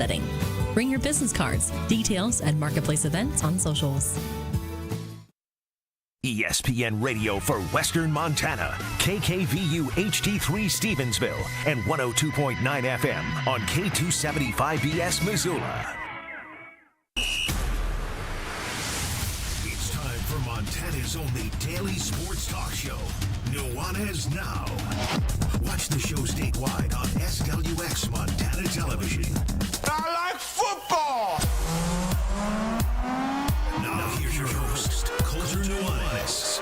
setting. Bring your business cards. Details at Marketplace Events on socials. ESPN Radio for Western Montana, KKVU HD3 Stevensville, and 102.9 FM on K275BS Missoula. It's time for Montana's only daily sports talk show, Nuanez Now. Watch the show statewide on SWX Montana Television. I like football! Now here's your host, Coulter Nuanez.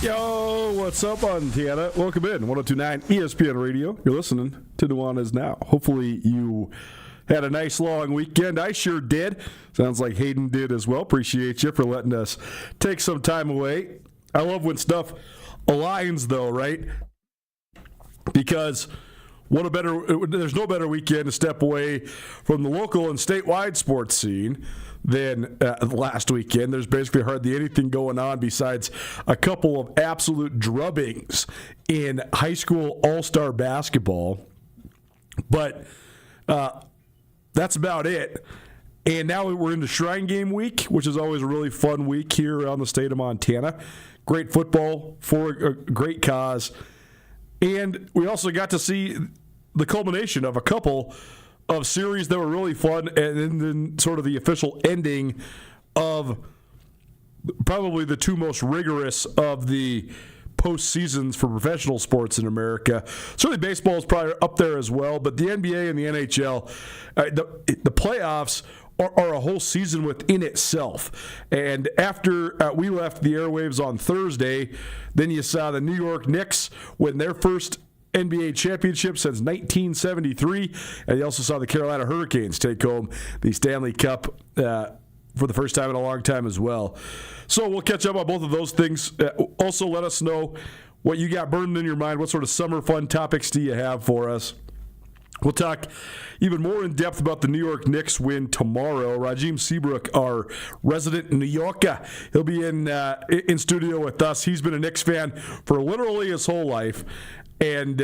Yo, what's up, Montana? Welcome in, 102.9 ESPN Radio. You're listening to Nuanez Now. Hopefully you had a nice long weekend. I sure did. Sounds like Hayden did as well. Appreciate you for letting us take some time away. I love when stuff aligns, though, right? Because there's no better weekend to step away from the local and statewide sports scene than last weekend. There's basically hardly anything going on besides a couple of absolute drubbings in high school all-star basketball. But that's about it. And now we're into Shrine Game Week, which is always a really fun week here around the state of Montana. Great football for a great cause. And we also got to see the culmination of a couple of series that were really fun, and then sort of the official ending of probably the two most rigorous of the postseasons for professional sports in America. Certainly baseball is probably up there as well, but the NBA and the NHL, the playoffs are a whole season within itself. And after we left the airwaves on Thursday, then you saw the New York Knicks win their first NBA championship since 1973, and you also saw the Carolina Hurricanes take home the Stanley Cup for the first time in a long time as well. So we'll catch up on both of those things. Also, let us know what you got burning in your mind. What sort of summer fun topics do you have for us? We'll talk even more in depth about the New York Knicks win tomorrow. Rajim Seabrook, our resident New Yorker, he'll be in studio with us. He's been a Knicks fan for literally his whole life. And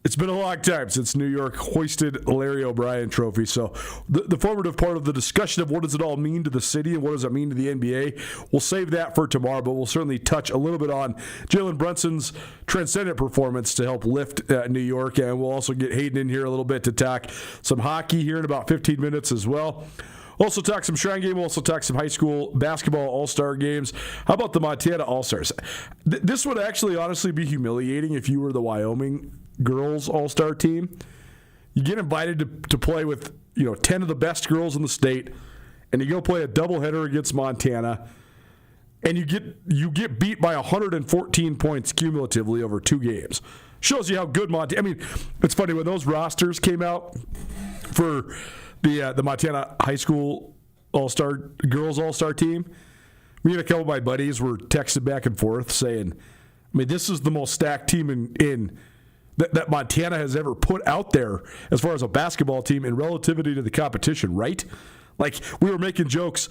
it's been a long time since New York hoisted Larry O'Brien Trophy. So the formative part of the discussion of what does it all mean to the city and what does it mean to the NBA, we'll save that for tomorrow, but we'll certainly touch a little bit on Jalen Brunson's transcendent performance to help lift New York. And we'll also get Hayden in here a little bit to talk some hockey here in about 15 minutes as well. Also talk some Shrine Game. We'll also talk some high school basketball all-star games. How about the Montana All-Stars? This would actually honestly be humiliating if you were the Wyoming girls all-star team. You get invited to play with 10 of the best girls in the state, and you go play a doubleheader against Montana, and you get beat by 114 points cumulatively over 2 games. Shows you how good Montana. I mean, it's funny when those rosters came out for the Montana high school girls all-star team. Me and a couple of my buddies were texting back and forth saying, I mean, this is the most stacked team in that Montana has ever put out there as far as a basketball team in relativity to the competition, right? Like, we were making jokes,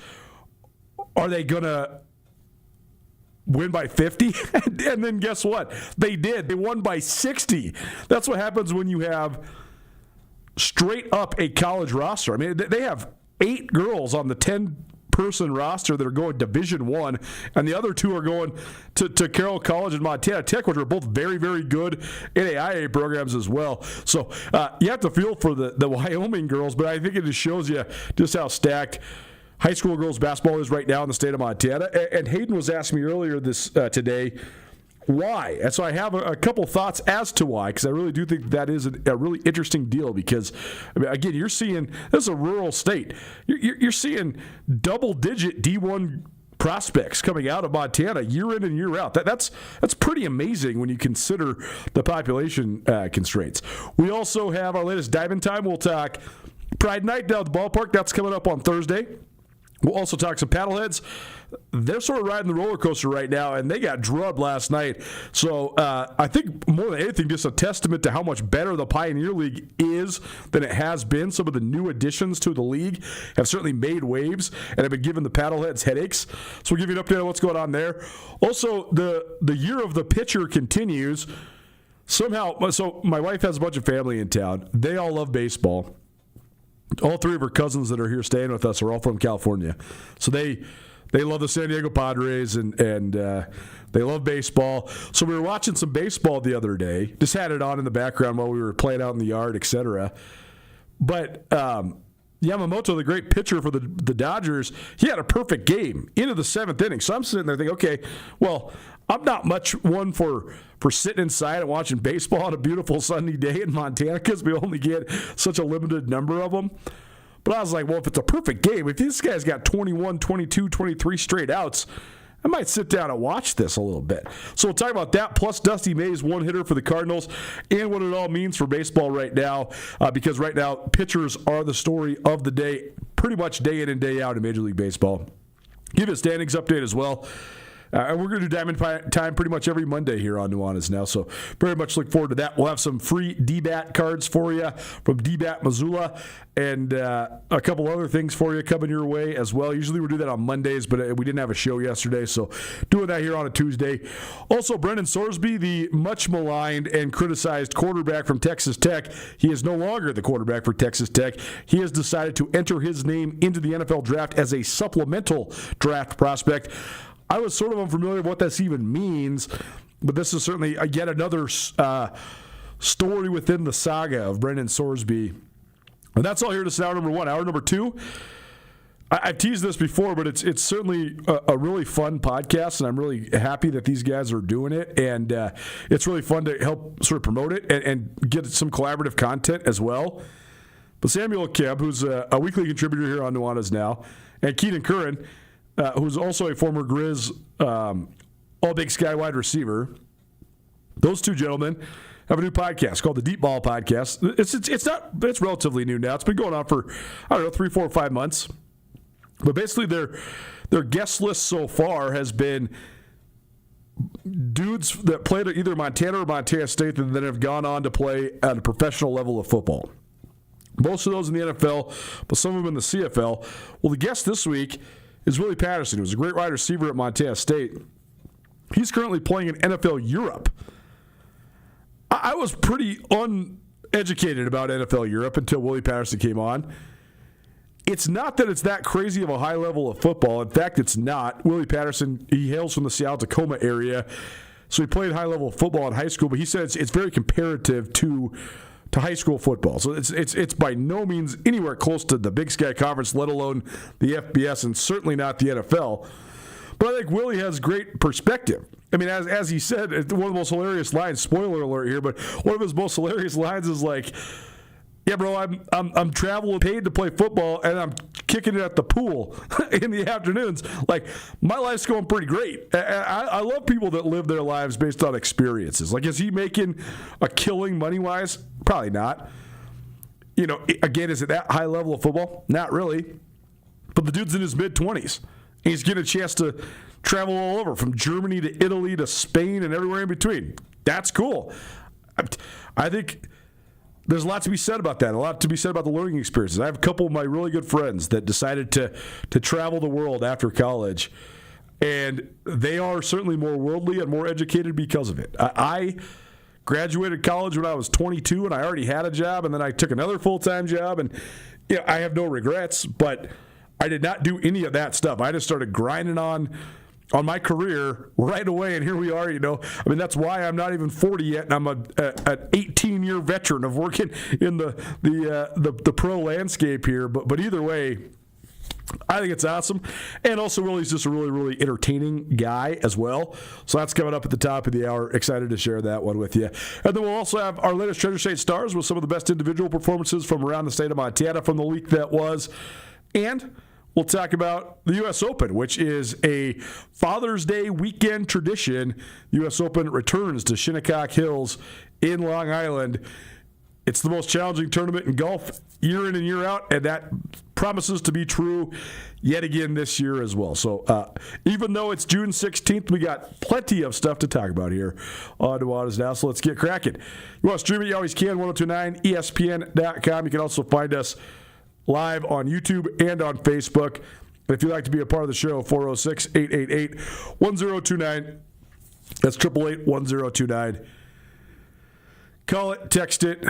are they going to win by 50? And then guess what? They did. They won by 60. That's what happens when you have straight up a college roster. I mean, they have 8 girls on the 10-person roster that are going Division I, and the other 2 are going to Carroll College and Montana Tech, which are both very, very good NAIA programs as well. So you have to feel for the Wyoming girls, but I think it just shows you just how stacked high school girls basketball is right now in the state of Montana. And Hayden was asking me earlier today, why? And so I have a couple thoughts as to why, because I really do think that is a really interesting deal. Because, I mean, again, you're seeing this is a rural state. You're seeing double-digit D1 prospects coming out of Montana year in and year out. That's pretty amazing when you consider the population constraints. We also have our latest Dive in Time. We'll talk Pride Night down at the ballpark. That's coming up on Thursday. We'll also talk some paddleheads. They're sort of riding the roller coaster right now, and they got drubbed last night. So I think more than anything, just a testament to how much better the Pioneer League is than it has been. Some of the new additions to the league have certainly made waves and have been giving the paddleheads headaches. So we'll give you an update on what's going on there. Also, the year of the pitcher continues. Somehow, so my wife has a bunch of family in town. They all love baseball. All three of her cousins that are here staying with us are all from California. So they love the San Diego Padres and they love baseball. So we were watching some baseball the other day. Just had it on in the background while we were playing out in the yard, etc. But Yamamoto, the great pitcher for the Dodgers, he had a perfect game into the seventh inning. So I'm sitting there thinking, okay, well, I'm not much one for sitting inside and watching baseball on a beautiful sunny day in Montana because we only get such a limited number of them. But I was like, well, if it's a perfect game, if this guy's got 21, 22, 23 straight outs, I might sit down and watch this a little bit. So we'll talk about that, plus Dusty May's one hitter for the Cardinals and what it all means for baseball right now, because right now pitchers are the story of the day, pretty much day in and day out in Major League Baseball. Give you a standings update as well. And we're going to do Diamond Time pretty much every Monday here on Nuanez Now, so very much look forward to that. We'll have some free DBAT cards for you from DBAT Missoula and a couple other things for you coming your way as well. Usually we do that on Mondays, but we didn't have a show yesterday, so doing that here on a Tuesday. Also, Brendan Sorsby, the much maligned and criticized quarterback from Texas Tech, he is no longer the quarterback for Texas Tech. He has decided to enter his name into the NFL draft as a supplemental draft prospect. I was sort of unfamiliar with what this even means, but this is certainly yet another story within the saga of Brendan Sorsby. And that's all here to hour number one. Hour number two, I've teased this before, but it's certainly a really fun podcast, and I'm really happy that these guys are doing it. And it's really fun to help sort of promote it and get some collaborative content as well. But Samuel Kemp, who's a weekly contributor here on Nuanez Now, and Keenan Curran, who's also a former Grizz All-Big Sky wide receiver. Those two gentlemen have a new podcast called the Deep Ball Podcast. It's relatively new now. It's been going on for, 3, 4, 5 months. But basically their guest list so far has been dudes that played at either Montana or Montana State and then have gone on to play at a professional level of football. Most of those in the NFL, but some of them in the CFL. Well, the guest this week is Willie Patterson, who was a great wide receiver at Montana State. He's currently playing in NFL Europe. I was pretty uneducated about NFL Europe until Willie Patterson came on. It's not that it's that crazy of a high level of football. In fact, it's not. Willie Patterson, he hails from the Seattle Tacoma area, so he played high level football in high school, but he said it's very comparative to high school football. So it's by no means anywhere close to the Big Sky Conference, let alone the FBS, and certainly not the NFL. But I think Willie has great perspective. I mean, as he said, one of the most hilarious lines, spoiler alert here, but one of his most hilarious lines is like, yeah, bro, I'm traveling paid to play football, and I'm kicking it at the pool in the afternoons. Like, my life's going pretty great. I love people that live their lives based on experiences. Like, is he making a killing money-wise? Probably not. You know, again, is it that high level of football? Not really. But the dude's in his mid-20s. He's getting a chance to travel all over, from Germany to Italy to Spain and everywhere in between. That's cool. I think there's a lot to be said about that, a lot to be said about the learning experiences. I have a couple of my really good friends that decided to travel the world after college, and they are certainly more worldly and more educated because of it. I graduated college when I was 22, and I already had a job, and then I took another full-time job, and I have no regrets, but I did not do any of that stuff. I just started grinding on my career right away, and here we are. I mean, that's why I'm not even 40 yet, and I'm an 18-year veteran of working in the pro landscape here. But either way, I think it's awesome. And also, Willie's just a really, really entertaining guy as well. So that's coming up at the top of the hour. Excited to share that one with you. And then we'll also have our latest Treasure State Stars with some of the best individual performances from around the state of Montana from the week that was. And we'll talk about the U.S. Open, which is a Father's Day weekend tradition. U.S. Open returns to Shinnecock Hills in Long Island. It's the most challenging tournament in golf year in and year out, and that promises to be true yet again this year as well. So even though it's June 16th, we got plenty of stuff to talk about here on Nuanez Now. So let's get cracking. You want to stream it? You always can. 1029ESPN.com. You can also find us live on YouTube and on Facebook. And if you'd like to be a part of the show, 406-888-1029. That's 888-1029. Call it, text it,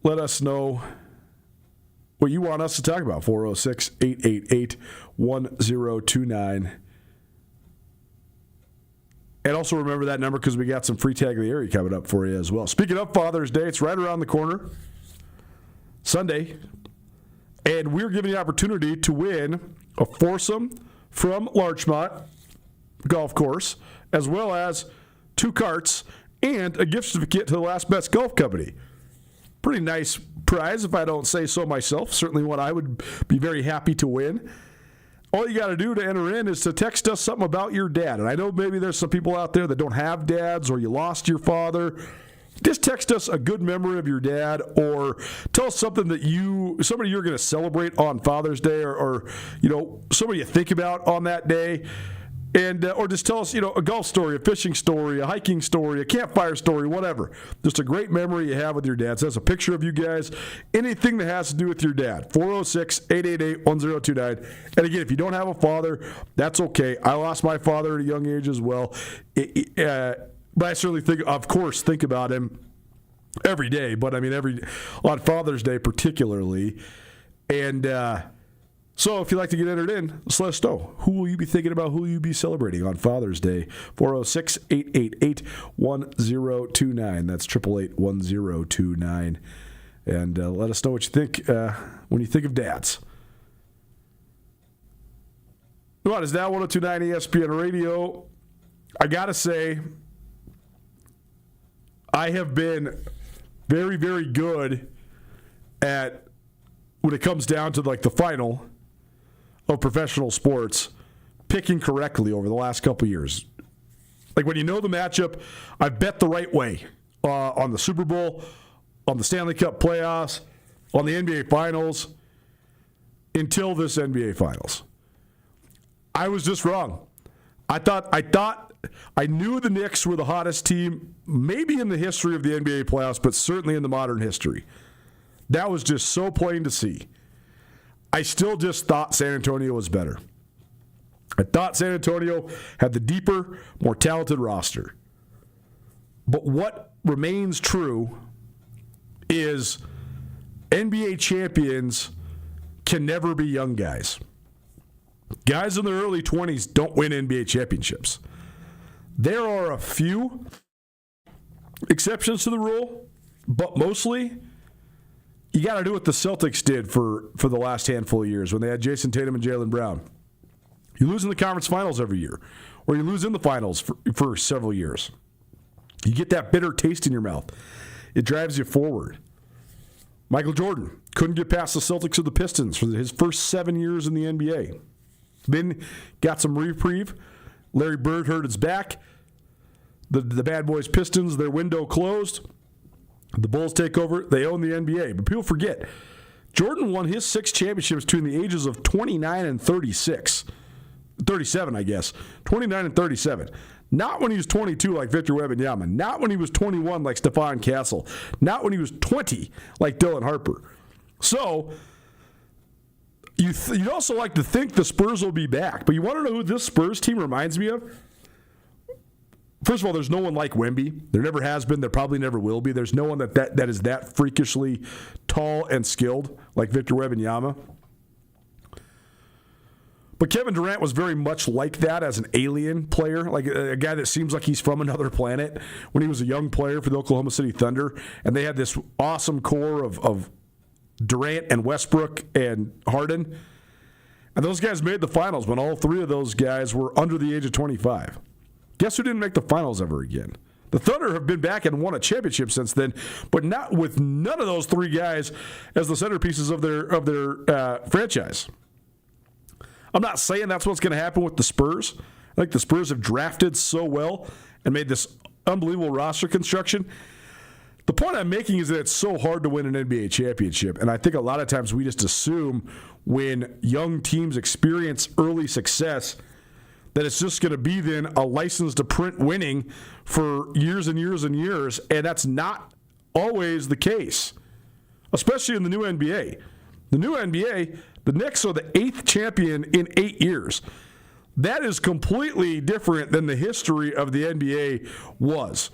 let us know what you want us to talk about. 406-888-1029. And also remember that number because we got some free tag of the area coming up for you as well. Speaking of Father's Day, it's right around the corner, Sunday. And we're giving you the opportunity to win a foursome from Larchmont Golf Course, as well as 2 carts and a gift certificate to the Last Best Golf Company. Pretty nice prize, if I don't say so myself. Certainly one I would be very happy to win. All you got to do to enter in is to text us something about your dad. And I know maybe there's some people out there that don't have dads or you lost your father. Just text us a good memory of your dad, or tell us something that somebody you're going to celebrate on Father's Day, or somebody you think about on that day. And or just tell us, a golf story, a fishing story, a hiking story, a campfire story, whatever. Just a great memory you have with your dad. Send us a picture of you guys, anything that has to do with your dad. 406-888-1029. And again, if you don't have a father, that's okay. I lost my father at a young age as well. But I certainly think about him every day. But I mean, on Father's Day particularly. And so if you'd like to get entered in, just let us know. Who will you be thinking about? Who will you be celebrating on Father's Day? 406-888-1029. That's 888-1029. And let us know what you think when you think of dads. Nuanez Now 1029 ESPN Radio. I got to say, I have been very, very good at, when it comes down to like the final of professional sports, picking correctly over the last couple of years. Like when you know the matchup, I bet the right way on the Super Bowl, on the Stanley Cup playoffs, on the NBA Finals, until this NBA Finals. I was just wrong. I knew the Knicks were the hottest team, maybe in the history of the NBA playoffs, but certainly in the modern history. That was just so plain to see. I still just thought San Antonio was better. I thought San Antonio had the deeper, more talented roster. But what remains true is NBA champions can never be young guys. Guys in their early 20s don't win NBA championships. There are a few exceptions to the rule, but mostly you got to do what the Celtics did for the last handful of years when they had Jason Tatum and Jaylen Brown. You lose in the conference finals every year, or you lose in the finals for several years. You get that bitter taste in your mouth. It drives you forward. Michael Jordan couldn't get past the Celtics or the Pistons for his first 7 years in the NBA. Then got some reprieve. Larry Bird hurt his back. The bad boys Pistons, their window closed. The Bulls take over. They own the NBA. But people forget, Jordan won his 6 championships between the ages of 29 and 36. 37, I guess. 29 and 37. Not when he was 22 like Victor Wembanyama. Not when he was 21 like Stephon Castle. Not when he was 20 like Dylan Harper. So, you'd also like to think the Spurs will be back. But you want to know who this Spurs team reminds me of? First of all, there's no one like Wemby. There never has been. There probably never will be. There's no one that is that freakishly tall and skilled like Victor Wembanyama. But Kevin Durant was very much like that as an alien player, like a guy that seems like he's from another planet when he was a young player for the Oklahoma City Thunder. And they had this awesome core of Durant and Westbrook and Harden. And those guys made the finals when all 3 of those guys were under the age of 25. Guess who didn't make the finals ever again? The Thunder have been back and won a championship since then, but not with none of those 3 guys as the centerpieces of their franchise. I'm not saying that's what's going to happen with the Spurs. I think the Spurs have drafted so well and made this unbelievable roster construction. The point I'm making is that it's so hard to win an NBA championship, and I think a lot of times we just assume when young teams experience early success that it's just going to be then a license to print winning for years and years and years, and that's not always the case, especially in the new NBA. The new NBA, the Knicks are the 8th champion in 8 years. That is completely different than the history of the NBA was.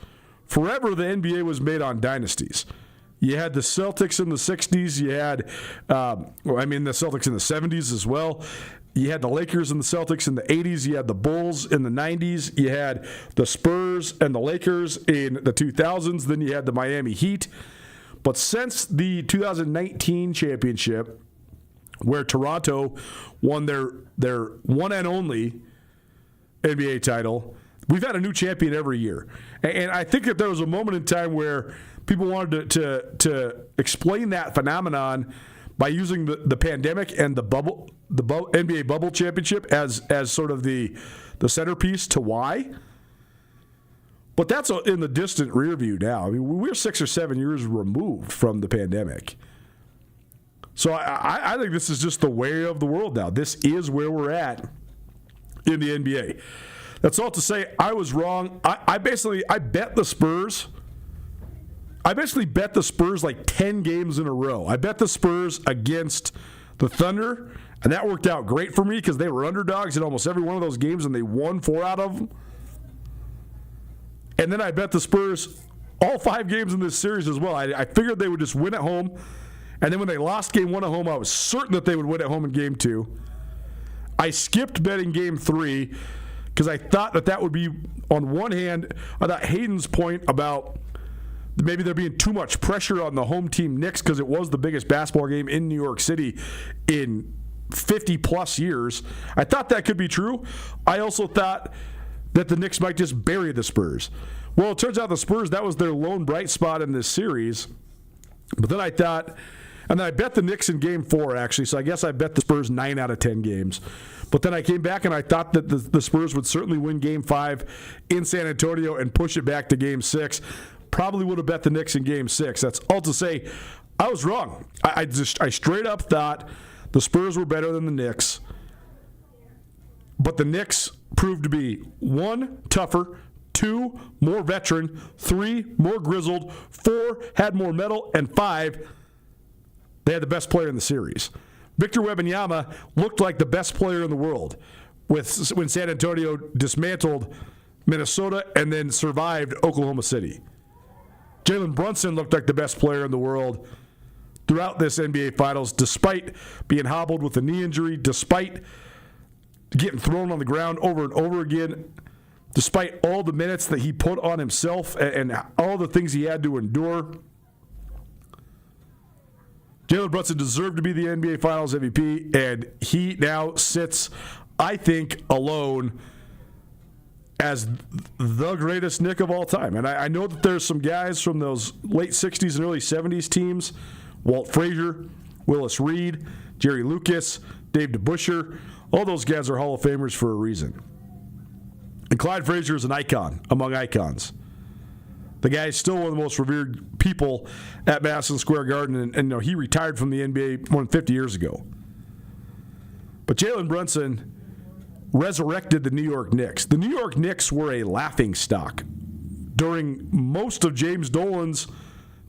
Forever, the NBA was made on dynasties. You had the Celtics in the 60s. You had, the Celtics in the 70s as well. You had the Lakers and the Celtics in the 80s. You had the Bulls in the 90s. You had the Spurs and the Lakers in the 2000s. Then you had the Miami Heat. But since the 2019 championship, where Toronto won their one and only NBA title, we've had a new champion every year. And I think that there was a moment in time where people wanted to explain that phenomenon by using the pandemic and the NBA bubble championship as sort of the centerpiece to why. But that's in the distant rear view now. I mean, we're 6 or 7 years removed from the pandemic. So I think this is just the way of the world now. This is where we're at in the NBA. That's all to say, I was wrong. I bet the Spurs. I basically bet the Spurs like 10 games in a row. I bet the Spurs against the Thunder, and that worked out great for me because they were underdogs in almost every one of those games, and they won 4 out of them. And then I bet the Spurs all 5 games in this series as well. I figured they would just win at home. And then when they lost game 1 at home, I was certain that they would win at home in game 2. I skipped betting game 3 because I thought that would be, on one hand, I thought Hayden's point about maybe there being too much pressure on the home team Knicks because it was the biggest basketball game in New York City in 50-plus years. I thought that could be true. I also thought that the Knicks might just bury the Spurs. Well, it turns out the Spurs, that was their lone bright spot in this series. But then I thought, and then I bet the Knicks in game 4, actually, so I guess I bet the Spurs 9 out of 10 games. But then I came back and I thought that the Spurs would certainly win game 5 in San Antonio and push it back to game 6. Probably would have bet the Knicks in game 6. That's all to say, I was wrong. I straight up thought the Spurs were better than the Knicks. But the Knicks proved to be 1, tougher, 2, more veteran, 3, more grizzled, 4, had more metal, and 5, they had the best player in the series. Victor Wembanyama looked like the best player in the world when San Antonio dismantled Minnesota and then survived Oklahoma City. Jalen Brunson looked like the best player in the world throughout this NBA Finals, despite being hobbled with a knee injury, despite getting thrown on the ground over and over again, despite all the minutes that he put on himself and all the things he had to endure. Jalen Brunson deserved to be the NBA Finals MVP, and he now sits, I think, alone as the greatest Knick of all time. And I know that there's some guys from those late 60s and early 70s teams, Walt Frazier, Willis Reed, Jerry Lucas, Dave DeBusschere, all those guys are Hall of Famers for a reason. And Clyde Frazier is an icon among icons. The guy is still one of the most revered people at Madison Square Garden, and he retired from the NBA more than 50 years ago. But Jalen Brunson resurrected the New York Knicks. The New York Knicks were a laughingstock during most of James Dolan's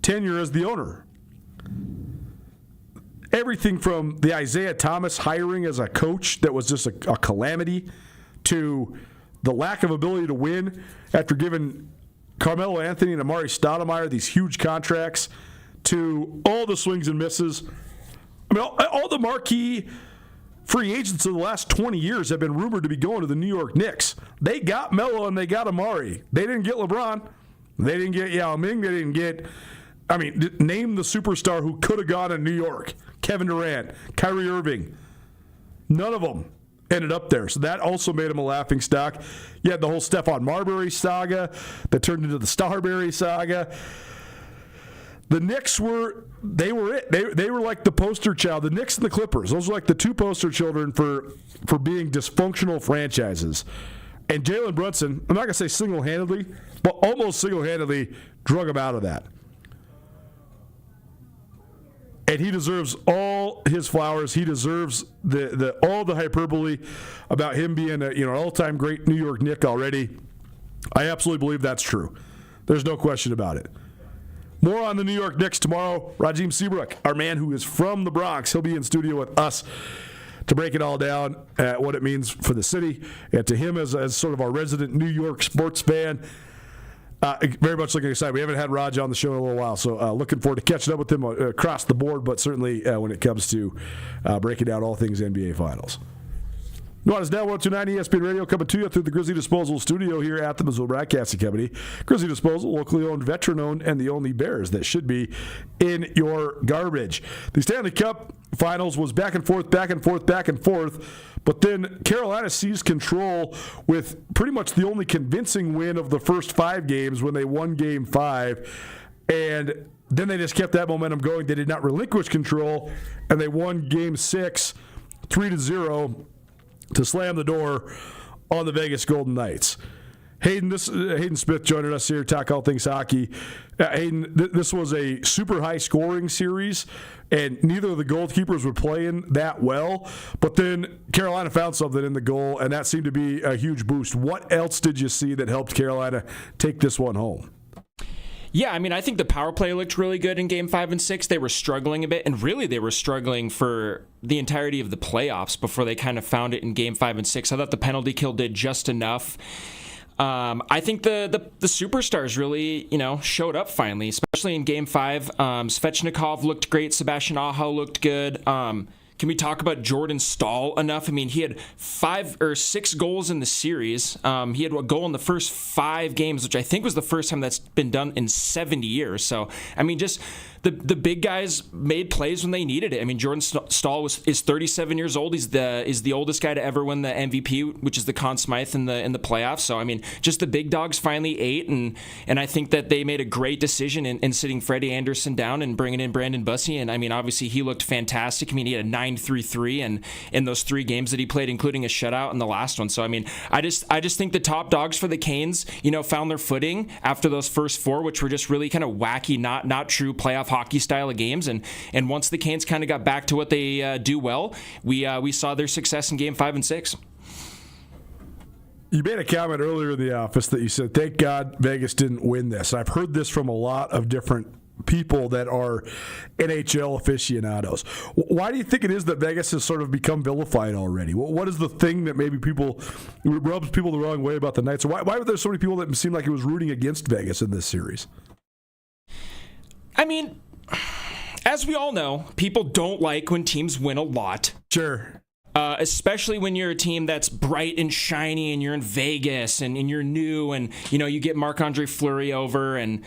tenure as the owner. Everything from the Isaiah Thomas hiring as a coach that was just a calamity to the lack of ability to win after giving Carmelo Anthony and Amari Stoudemire these huge contracts, to all the swings and misses. I mean, all the marquee free agents of the last 20 years have been rumored to be going to the New York Knicks. They got Melo and they got Amari. They didn't get LeBron. They didn't get Yao Ming. They didn't get, name the superstar who could have gone to New York. Kevin Durant, Kyrie Irving. None of them ended up there. So that also made him a laughingstock. You had the whole Stephon Marbury saga that turned into the Starbury saga. The Knicks were it. They were like the poster child. The Knicks and the Clippers, those were like the two poster children for being dysfunctional franchises. And Jalen Brunson, I'm not going to say single-handedly, but almost single-handedly drug him out of that. And he deserves all his flowers. He deserves all the hyperbole about him being an all-time great New York Knick already. I absolutely believe that's true. There's no question about it. More on the New York Knicks tomorrow. Rajim Seabrook, our man who is from the Bronx, he'll be in studio with us to break it all down, what it means for the city, and to him as sort of our resident New York sports fan. Very much looking excited. We haven't had Raj on the show in a little while, so looking forward to catching up with him across the board, but certainly when it comes to breaking down all things NBA Finals. Nuanez Now 102.9 ESPN Radio coming to you through the Grizzly Disposal studio here at the Missoula Broadcasting Company. Grizzly Disposal, locally owned, veteran-owned, and the only Bears that should be in your garbage. The Stanley Cup Finals was back and forth, but then Carolina seized control with pretty much the only convincing win of the first 5 games when they won Game 5, and then they just kept that momentum going. They did not relinquish control, and they won Game 6 3-0. to slam the door on the Vegas Golden Knights. Hayden Smith joining us here, talk all things hockey. Hayden, this was a super high scoring series, and neither of the goalkeepers were playing that well. But then Carolina found something in the goal, and that seemed to be a huge boost. What else did you see that helped Carolina take this one home? Yeah, I mean, I think the power play looked really good in Game 5 and 6. They were struggling a bit, and really they were struggling for the entirety of the playoffs before they kind of found it in Game 5 and 6. I thought the penalty kill did just enough. I think the superstars really, showed up finally, especially in Game 5. Svechnikov looked great. Sebastian Aho looked good. Can we talk about Jordan Staal enough? I mean, he had 5 or 6 goals in the series. He had a goal in the first 5 games, which I think was the first time that's been done in 70 years. So, I mean, just the big guys made plays when they needed it. I mean, Jordan Staal is 37 years old. He's the oldest guy to ever win the MVP, which is the Conn Smythe in the playoffs. So, I mean, just the big dogs finally ate, and I think that they made a great decision in sitting Freddie Anderson down and bringing in Brandon Bussey. And I mean, obviously he looked fantastic. I mean, he had a 9-3-3 and in those 3 games that he played, including a shutout in the last one. So, I mean, I just think the top dogs for the Canes, found their footing after those first 4, which were just really kind of wacky, not true playoff hockey style of games. And once the Canes kind of got back to what they do well, we saw their success in Game 5 and 6. You made a comment earlier in the office that you said, thank God Vegas didn't win this. I've heard this from a lot of different people that are NHL aficionados. Why do you think it is that Vegas has sort of become vilified already? What is the thing that maybe rubs people the wrong way about the Knights? Or why were there so many people that seemed like it was rooting against Vegas in this series? I mean, as we all know, people don't like when teams win a lot. Sure. Especially when you're a team that's bright and shiny and you're in Vegas and you're new and, you get Marc-Andre Fleury over and,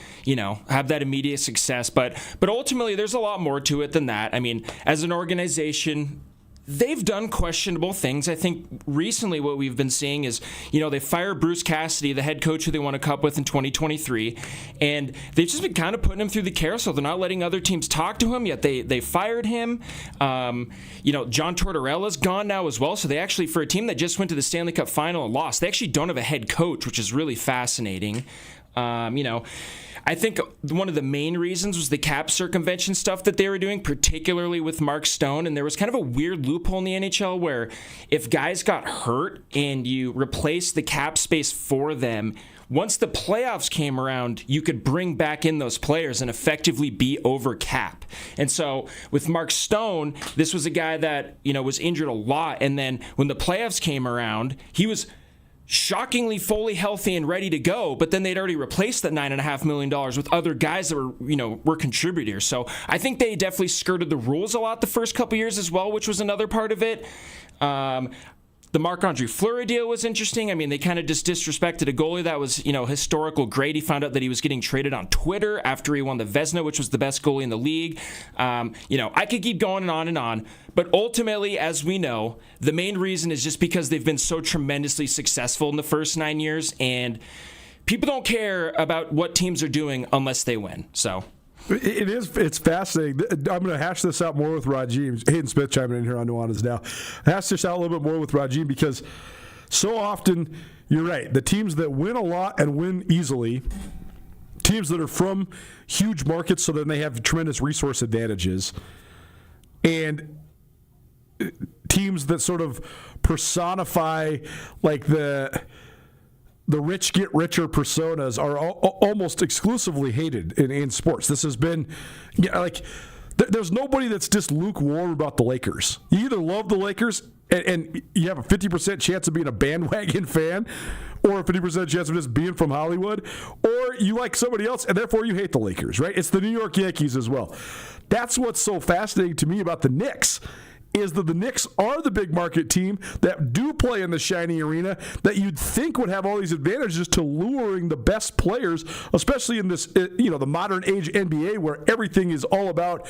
have that immediate success. But ultimately, there's a lot more to it than that. I mean, as an organization, they've done questionable things. I think recently what we've been seeing is, they fired Bruce Cassidy, the head coach who they won a cup with in 2023, and they've just been kind of putting him through the carousel. They're not letting other teams talk to him, yet they fired him. John Tortorella's gone now as well, so they actually, for a team that just went to the Stanley Cup final and lost, they actually don't have a head coach, which is really fascinating. I think one of the main reasons was the cap circumvention stuff that they were doing, particularly with Mark Stone. And there was kind of a weird loophole in the NHL where if guys got hurt and you replaced the cap space for them, once the playoffs came around, you could bring back in those players and effectively be over cap. And so with Mark Stone, this was a guy that, was injured a lot. And then when the playoffs came around, he was shockingly fully healthy and ready to go, but then they'd already replaced that $9.5 million with other guys that were contributors. So I think they definitely skirted the rules a lot the first couple years as well, which was another part of it. The Marc-Andre Fleury deal was interesting. I mean, they kind of just disrespected a goalie that was, historical great. He found out that he was getting traded on Twitter after he won the Vezina, which was the best goalie in the league. I could keep going and on. But ultimately, as we know, the main reason is just because they've been so tremendously successful in the first 9 years, and people don't care about what teams are doing unless they win. So it's fascinating. I'm going to hash this out more with Rajim. Hayden Smith chiming in here on Nuanez Now. Hash this out a little bit more with Rajim because so often, you're right, the teams that win a lot and win easily, teams that are from huge markets so then they have tremendous resource advantages, and teams that sort of personify like the rich get richer personas are almost exclusively hated in sports. This has been like there's nobody that's just lukewarm about the Lakers. You either love the Lakers and you have a 50% chance of being a bandwagon fan, or a 50% chance of just being from Hollywood, or you like somebody else and therefore you hate the Lakers, right? It's the New York Yankees as well. That's what's so fascinating to me about the Knicks, is that the Knicks are the big market team that do play in the shiny arena that you'd think would have all these advantages to luring the best players, especially in this, the modern age NBA where everything is all about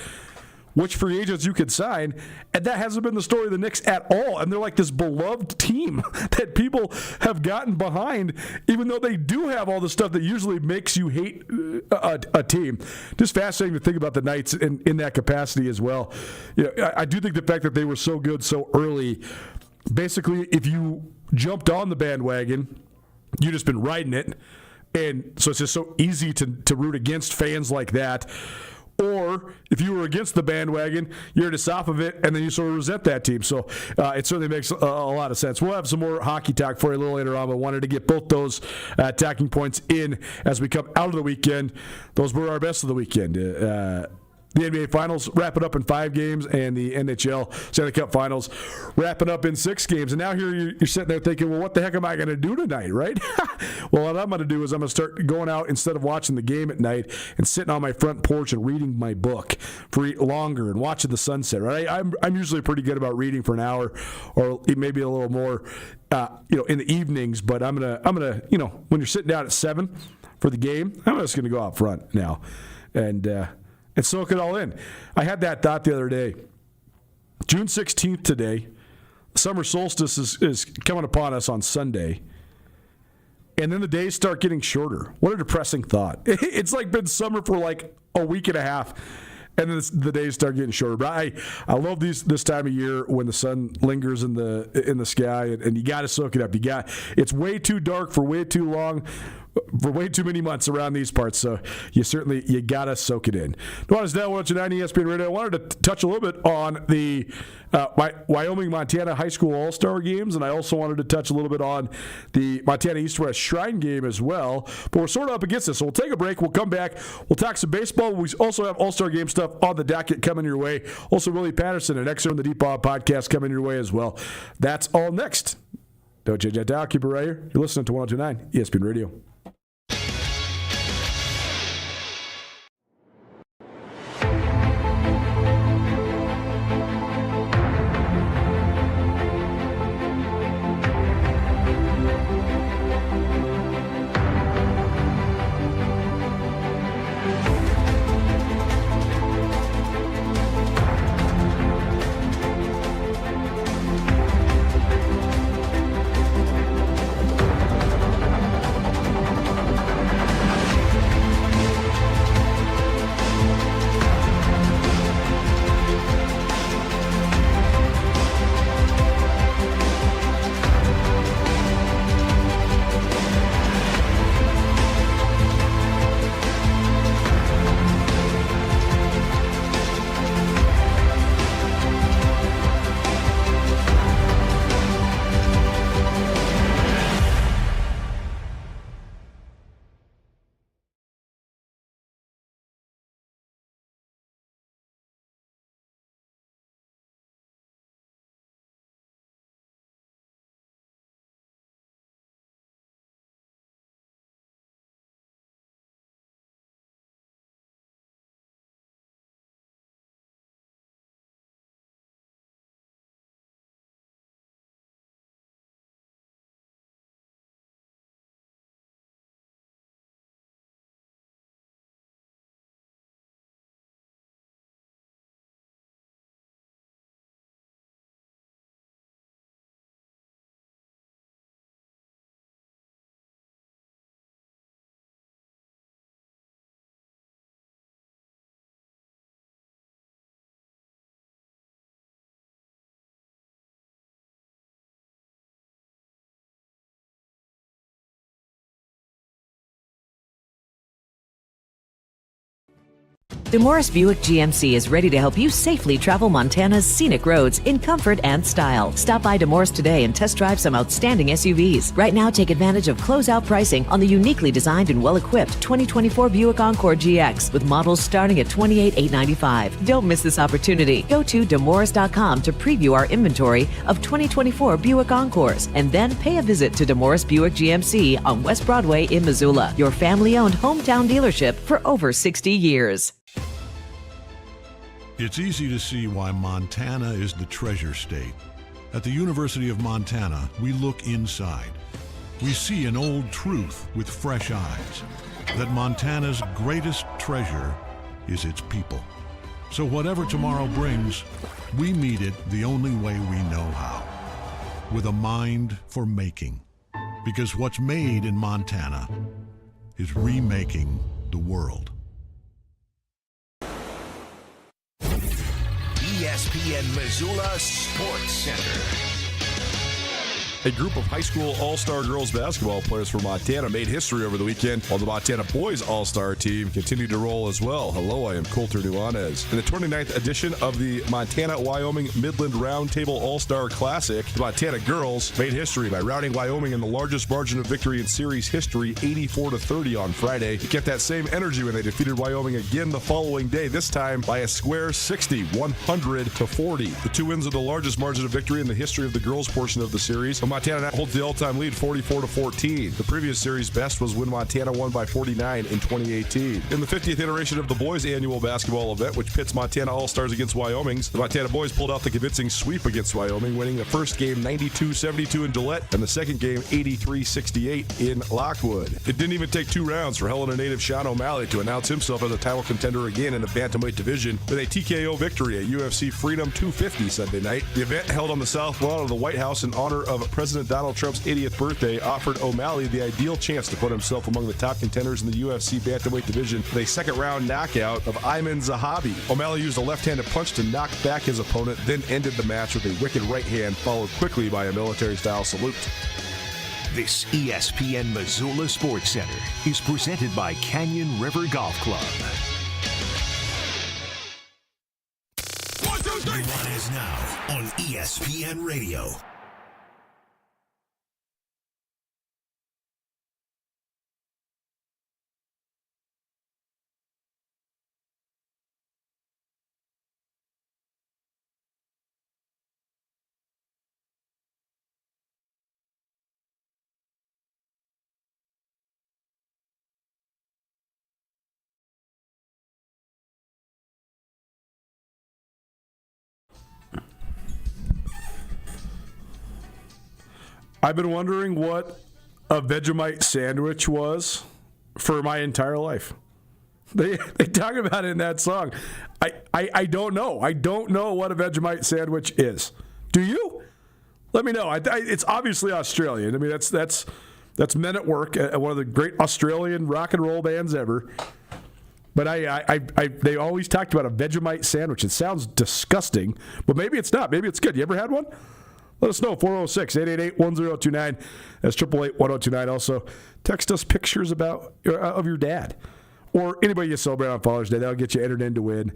which free agents you could sign. And that hasn't been the story of the Knicks at all. And they're like this beloved team that people have gotten behind, even though they do have all the stuff that usually makes you hate a team. Just fascinating to think about the Knights in that capacity as well. I do think the fact that they were so good so early, basically, if you jumped on the bandwagon, you've just been riding it. And so it's just so easy to root against fans like that. Or if you were against the bandwagon, you're just off of it, and then you sort of resent that team. So it certainly makes a lot of sense. We'll have some more hockey talk for you a little later on, but wanted to get both those talking points in as we come out of the weekend. Those were our best of the weekend. The NBA Finals wrapping up in 5 games, and the NHL Stanley Cup Finals wrapping up in 6 games. And now here you're sitting there thinking, well, what the heck am I going to do tonight, right? Well, what I'm going to do is I'm going to start going out instead of watching the game at night and sitting on my front porch and reading my book for longer and watching the sunset, right? I'm usually pretty good about reading for an hour or maybe a little more, in the evenings. But I'm gonna, when you're sitting down at 7 for the game, I'm just going to go out front now and soak it all in. I had that thought the other day. June 16th today, summer solstice is coming upon us on Sunday, and then the days start getting shorter. What a depressing thought. It's like been summer for like a week and a half, and then the days start getting shorter. But I love this time of year when the sun lingers in the sky, and you got to soak it up. It's way too dark for way too long, for way too many months around these parts, so you gotta soak it in. Nuanez Now 109 ESPN Radio. I wanted to touch a little bit on the Wyoming-Montana High School All-Star Games, and I also wanted to touch a little bit on the Montana East-West Shrine Game as well, but we're sort of up against this, so we'll take a break. We'll come back. We'll talk some baseball. We also have All-Star Game stuff on the docket coming your way. Also, Willie Patterson and Exer on the Deep Ball podcast coming your way as well. That's all next. Don't change that dial. Keep it right here. You're listening to 102.9 ESPN Radio. DeMorris Buick GMC is ready to help you safely travel Montana's scenic roads in comfort and style. Stop by DeMorris today and test drive some outstanding SUVs. Right now, take advantage of closeout pricing on the uniquely designed and well-equipped 2024 Buick Encore GX with models starting at $28,895. Don't miss this opportunity. Go to demorris.com to preview our inventory of 2024 Buick Encores and then pay a visit to DeMorris Buick GMC on West Broadway in Missoula, your family-owned hometown dealership for over 60 years. It's easy to see why Montana is the treasure state. At the University of Montana, we look inside. We see an old truth with fresh eyes, that Montana's greatest treasure is its people. So whatever tomorrow brings, we meet it the only way we know how, with a mind for making. Because what's made in Montana is remaking the world. ESPN Missoula Sports Center. A group of high school all-star girls basketball players from Montana made history over the weekend, while the Montana boys all-star team continued to roll as well. Hello, I am Colter Nuanez. In the 29th edition of the Montana-Wyoming Midland Roundtable All-Star Classic, the Montana girls made history by routing Wyoming in the largest margin of victory in series history, 84-30 on Friday. They kept that same energy when they defeated Wyoming again the following day, this time by a square 60, 100-40. The two wins are the largest margin of victory in the history of the girls' portion of the series. Montana now holds the all-time lead, 44-14. The previous series best was when Montana won by 49 in 2018. In the 50th iteration of the boys' annual basketball event, which pits Montana All-Stars against Wyoming's, the Montana boys pulled out the convincing sweep against Wyoming, winning the first game 92-72 in Gillette and the second game 83-68 in Lockwood. It didn't even take 2 rounds for Helena native Sean O'Malley to announce himself as a title contender again in the bantamweight division with a TKO victory at UFC Freedom 250 Sunday night. The event, held on the south lawn of the White House in honor of President Donald Trump's 80th birthday, offered O'Malley the ideal chance to put himself among the top contenders in the UFC bantamweight division with a second-round knockout of Ayman Zahabi. O'Malley used a left-handed punch to knock back his opponent, then ended the match with a wicked right hand, followed quickly by a military-style salute. This ESPN Missoula Sports Center is presented by Canyon River Golf Club. Nuanez Now on ESPN Radio. I've been wondering what a Vegemite sandwich was for my entire life. They talk about it in that song. I don't know. I don't know what a Vegemite sandwich is. Do you? Let me know. It's obviously Australian. I mean, that's Men at Work, one of the great Australian rock and roll bands ever. But they always talked about a Vegemite sandwich. It sounds disgusting, but maybe it's not. Maybe it's good. You ever had one? Let us know, 406-888-1029. That's 888-1029. Also, text us pictures of your dad or anybody you celebrate on Father's Day. That'll get you entered in to win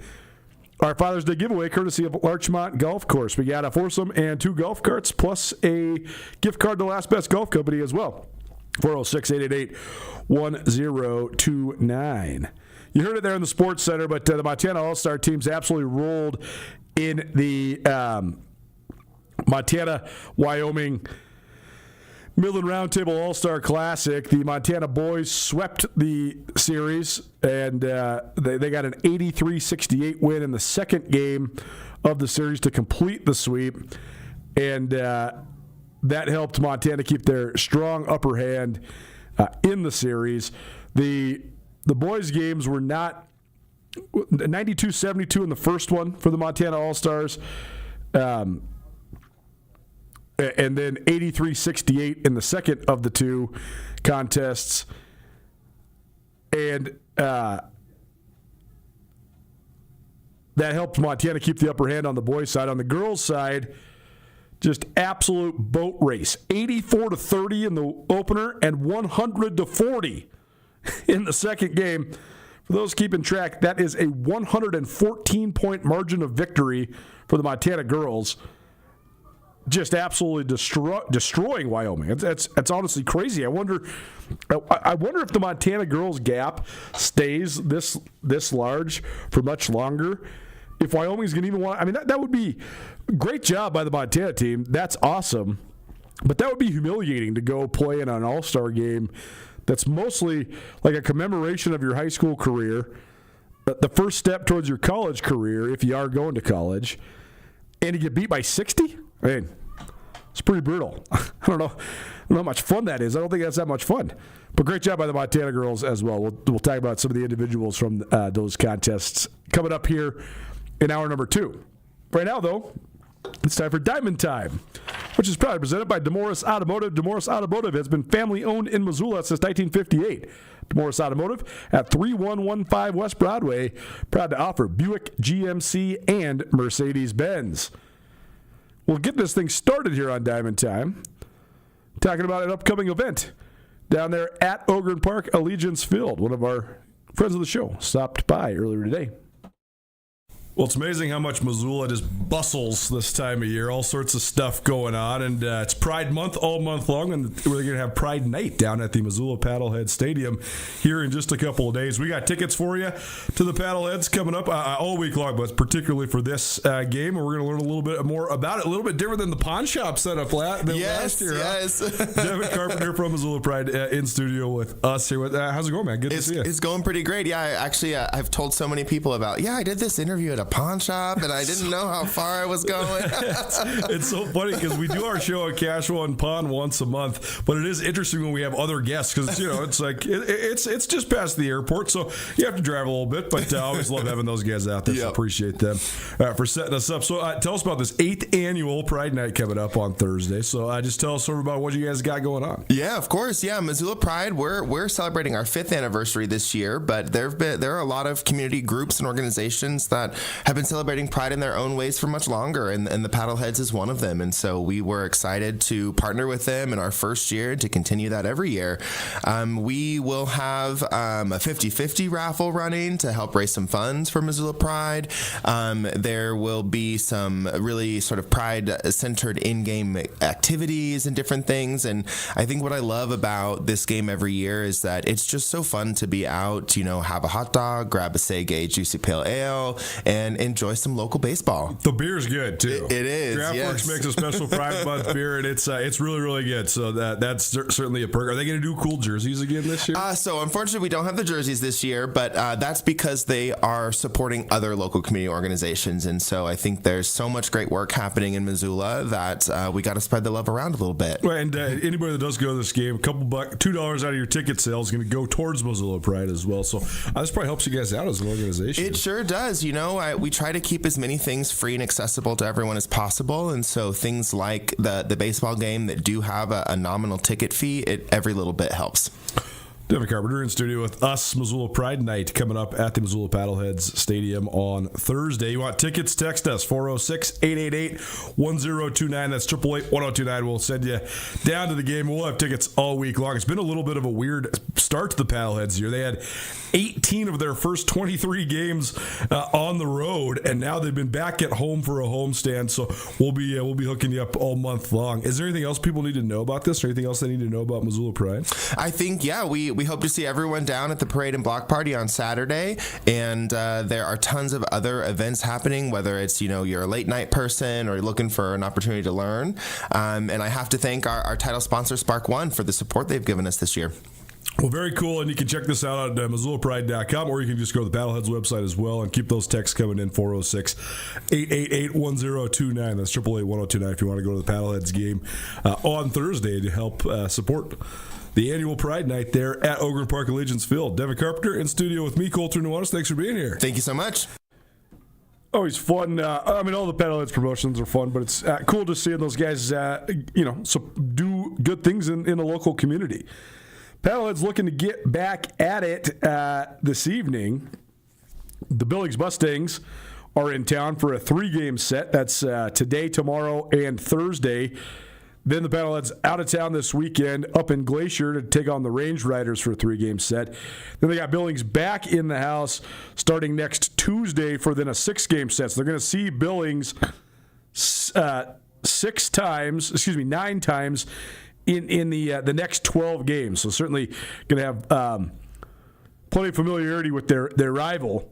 our Father's Day giveaway, courtesy of Larchmont Golf Course. We got a foursome and 2 golf carts, plus a gift card to Last Best Golf Company as well. 406-888-1029. You heard it there in the Sports Center, but the Montana All-Star teams absolutely rolled in the Montana-Wyoming Midland Roundtable All-Star Classic. The Montana boys swept the series, and they got an 83-68 win in the second game of the series to complete the sweep, and that helped Montana keep their strong upper hand in the series. The boys' games were not 92-72 in the first one for the Montana All-Stars, and then 83-68 in the second of the 2 contests. And that helped Montana keep the upper hand on the boys' side. On the girls' side, just absolute boat race. 84-30 in the opener and 100-40 in the second game for For those keeping track, that is a 114-point margin of victory for the Montana girls. Just absolutely destroying Wyoming. It's honestly crazy. I wonder if the Montana girls gap stays this large for much longer. If Wyoming's going to even want, I mean, that would be a great job by the Montana team. That's awesome. But that would be humiliating to go play in an all-star game that's mostly like a commemoration of your high school career, the first step towards your college career if you are going to college, and you get beat by 60? I mean, it's pretty brutal. I don't know how much fun that is. I don't think that's that much fun. But great job by the Montana girls as well. We'll talk about some of the individuals from those contests coming up here in hour number 2. Right now, though, it's time for Diamond Time, which is proudly presented by DeMorris Automotive. DeMorris Automotive has been family-owned in Missoula since 1958. DeMorris Automotive at 3115 West Broadway, proud to offer Buick, GMC, and Mercedes-Benz. We'll get this thing started here on Diamond Time, talking about an upcoming event down there at Ogren Park, Allegiance Field. One of our friends of the show stopped by earlier today. Well, it's amazing how much Missoula just bustles this time of year. All sorts of stuff going on, and it's Pride Month all month long, and we're going to have Pride Night down at the Missoula Paddlehead Stadium here in just a couple of days. We got tickets for you to the Paddleheads coming up all week long, but particularly for this game, and we're going to learn a little bit more about it. A little bit different than the pawn shop setup last year. Yes. Devin Carpenter from Missoula Pride in studio with us here. How's it going, man? Good to see you. It's going pretty great. Yeah, I've told so many people about, I did this interview at a pawn shop, and I didn't know how far I was going. It's so funny because we do our show at Cash One Pawn once a month, but it is interesting when we have other guests because it's like it's just past the airport, so you have to drive a little bit. But I always love having those guys out there. Yep. So appreciate them for setting us up. So tell us about this 8th annual Pride Night coming up on Thursday. So just tell us sort of about what you guys got going on. Yeah, of course. Yeah, Missoula Pride. We're celebrating our 5th anniversary this year, but there are a lot of community groups and organizations that have been celebrating Pride in their own ways for much longer, and the Paddleheads is one of them. And so we were excited to partner with them in our first year to continue that every year. We will have a 50-50 raffle running to help raise some funds for Missoula Pride. There will be some really sort of Pride-centered in-game activities and different things. And I think what I love about this game every year is that it's just so fun to be out, have a hot dog, grab a Sage Juicy Pale Ale, and enjoy some local baseball. The beer's good too. It is. Draftworks makes a special Pride Month beer, and it's really, really good. So that's certainly a perk. Are they going to do cool jerseys again this year? So unfortunately, we don't have the jerseys this year, but that's because they are supporting other local community organizations, and so I think there's so much great work happening in Missoula that we got to spread the love around a little bit. Well, and anybody that does go to this game, a couple bucks, $2 out of your ticket sale is going to go towards Missoula Pride as well. So this probably helps you guys out as an organization. It sure does. We try to keep as many things free and accessible to everyone as possible, and so things like the baseball game that do have a nominal ticket fee, every little bit helps. Devin Carpenter in studio with us. Missoula Pride Night coming up at the Missoula Paddleheads Stadium on Thursday. You want tickets? Text us 406-888-1029. That's 888-1029. We'll send you down to the game. We'll have tickets all week long. It's been a little bit of a weird start to the Paddleheads here. They had 18 of their first 23 games on the road, and now they've been back at home for a homestand. So we'll be hooking you up all month long. Is there anything else people need to know about this, or anything else they need to know about Missoula Pride? I think we hope to see everyone down at the parade and block party on Saturday, and there are tons of other events happening, whether it's you're a late night person or you're looking for an opportunity to learn. And I have to thank our title sponsor Spark One for the support they've given us this year. Well, very cool, and you can check this out at MissoulaPride.com, or you can just go to the Paddleheads website as well and keep those texts coming in, 406-888-1029. That's 888-1029 if you want to go to the Paddleheads game on Thursday to help support the annual Pride Night there at Ogren Park Allegiance Field. Devin Carpenter in studio with me, Colter Nuanez. Thanks for being here. Thank you so much. Always fun. All the Paddleheads promotions are fun, but it's cool to see those guys, do good things in the local community. Paddleheads looking to get back at it this evening. The Billings Mustangs are in town for a 3-game set. That's today, tomorrow, and Thursday. Then the Paddleheads out of town this weekend up in Glacier to take on the Range Riders for a 3-game set. Then they got Billings back in the house starting next Tuesday for then a 6-game set. So they're going to see Billings 9 times in the next 12 games. So certainly going to have plenty of familiarity with their rival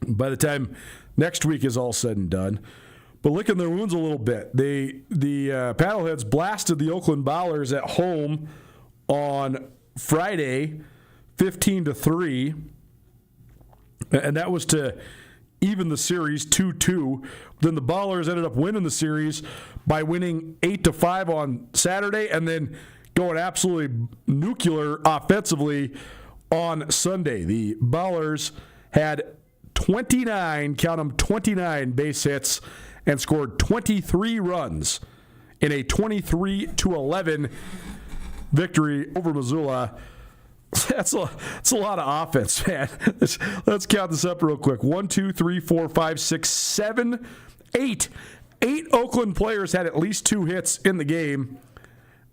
by the time next week is all said and done. But licking their wounds a little bit. The Paddleheads blasted the Oakland Bowlers at home on Friday, 15-3, and that was to even the series 2-2. Then the Bowlers ended up winning the series by winning 8-5 on Saturday, and then going absolutely nuclear offensively on Sunday. The Bowlers had 29 base hits and scored 23 runs in a 23-11 victory over Missoula. That's a lot of offense, man. Let's count this up real quick. 1, 2, 3, 4, 5, 6, 7, 8. 8 Oakland players had at least 2 hits in the game,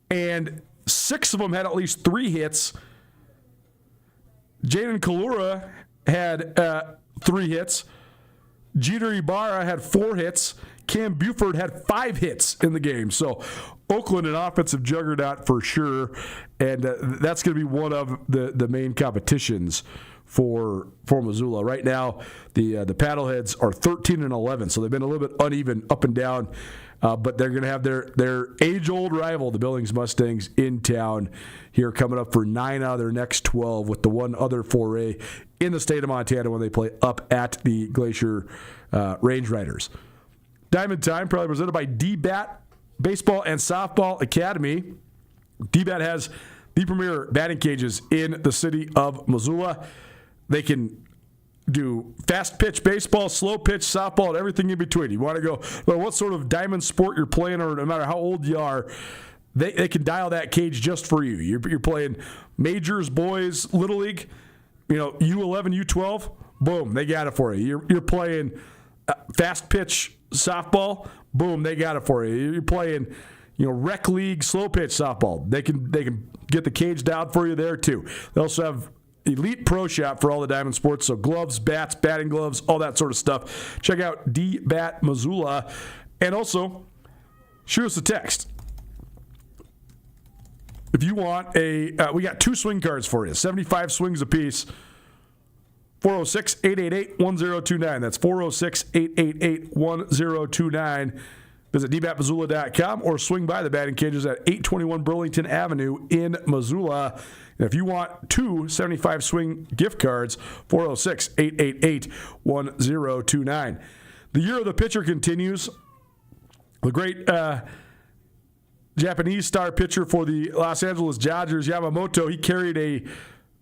and 6 of them had at least 3 hits. Jaden Kalura had 3 hits. Jeter Ibarra had 4 hits. Cam Buford had 5 hits in the game. So Oakland, an offensive juggernaut for sure, and that's going to be one of the main competitions for Missoula. Right now, the Paddleheads are 13-11, so they've been a little bit uneven up and down, but they're going to have their age-old rival, the Billings Mustangs, in town here coming up for 9 out of their next 12, with the one other foray in the state of Montana when they play up at the Glacier Range Riders. Diamond Time, probably presented by D-Bat Baseball and Softball Academy. D-Bat has the premier batting cages in the city of Missoula. They can do fast pitch baseball, slow pitch softball, and everything in between. You want to go, no matter what sort of diamond sport you're playing, or no matter how old you are, they can dial that cage just for you. You're playing majors, boys, little league, U11, U12, boom, they got it for you. You're playing fast pitch softball, boom, they got it for you. You're playing, rec league, slow pitch softball. They can get the cage dialed for you there too. They also have Elite Pro Shop for all the diamond sports, so gloves, bats, batting gloves, all that sort of stuff. Check out D-Bat Missoula, and also shoot us a text. If you want we got 2 swing cards for you, 75 swings apiece. 406-888-1029. That's 406-888-1029. Visit dbatmissoula.com or swing by the batting cages at 821 Burlington Avenue in Missoula. And if you want 2 75 swing gift cards, 406-888-1029. The year of the pitcher continues. The great Japanese star pitcher for the Los Angeles Dodgers, Yamamoto, he carried a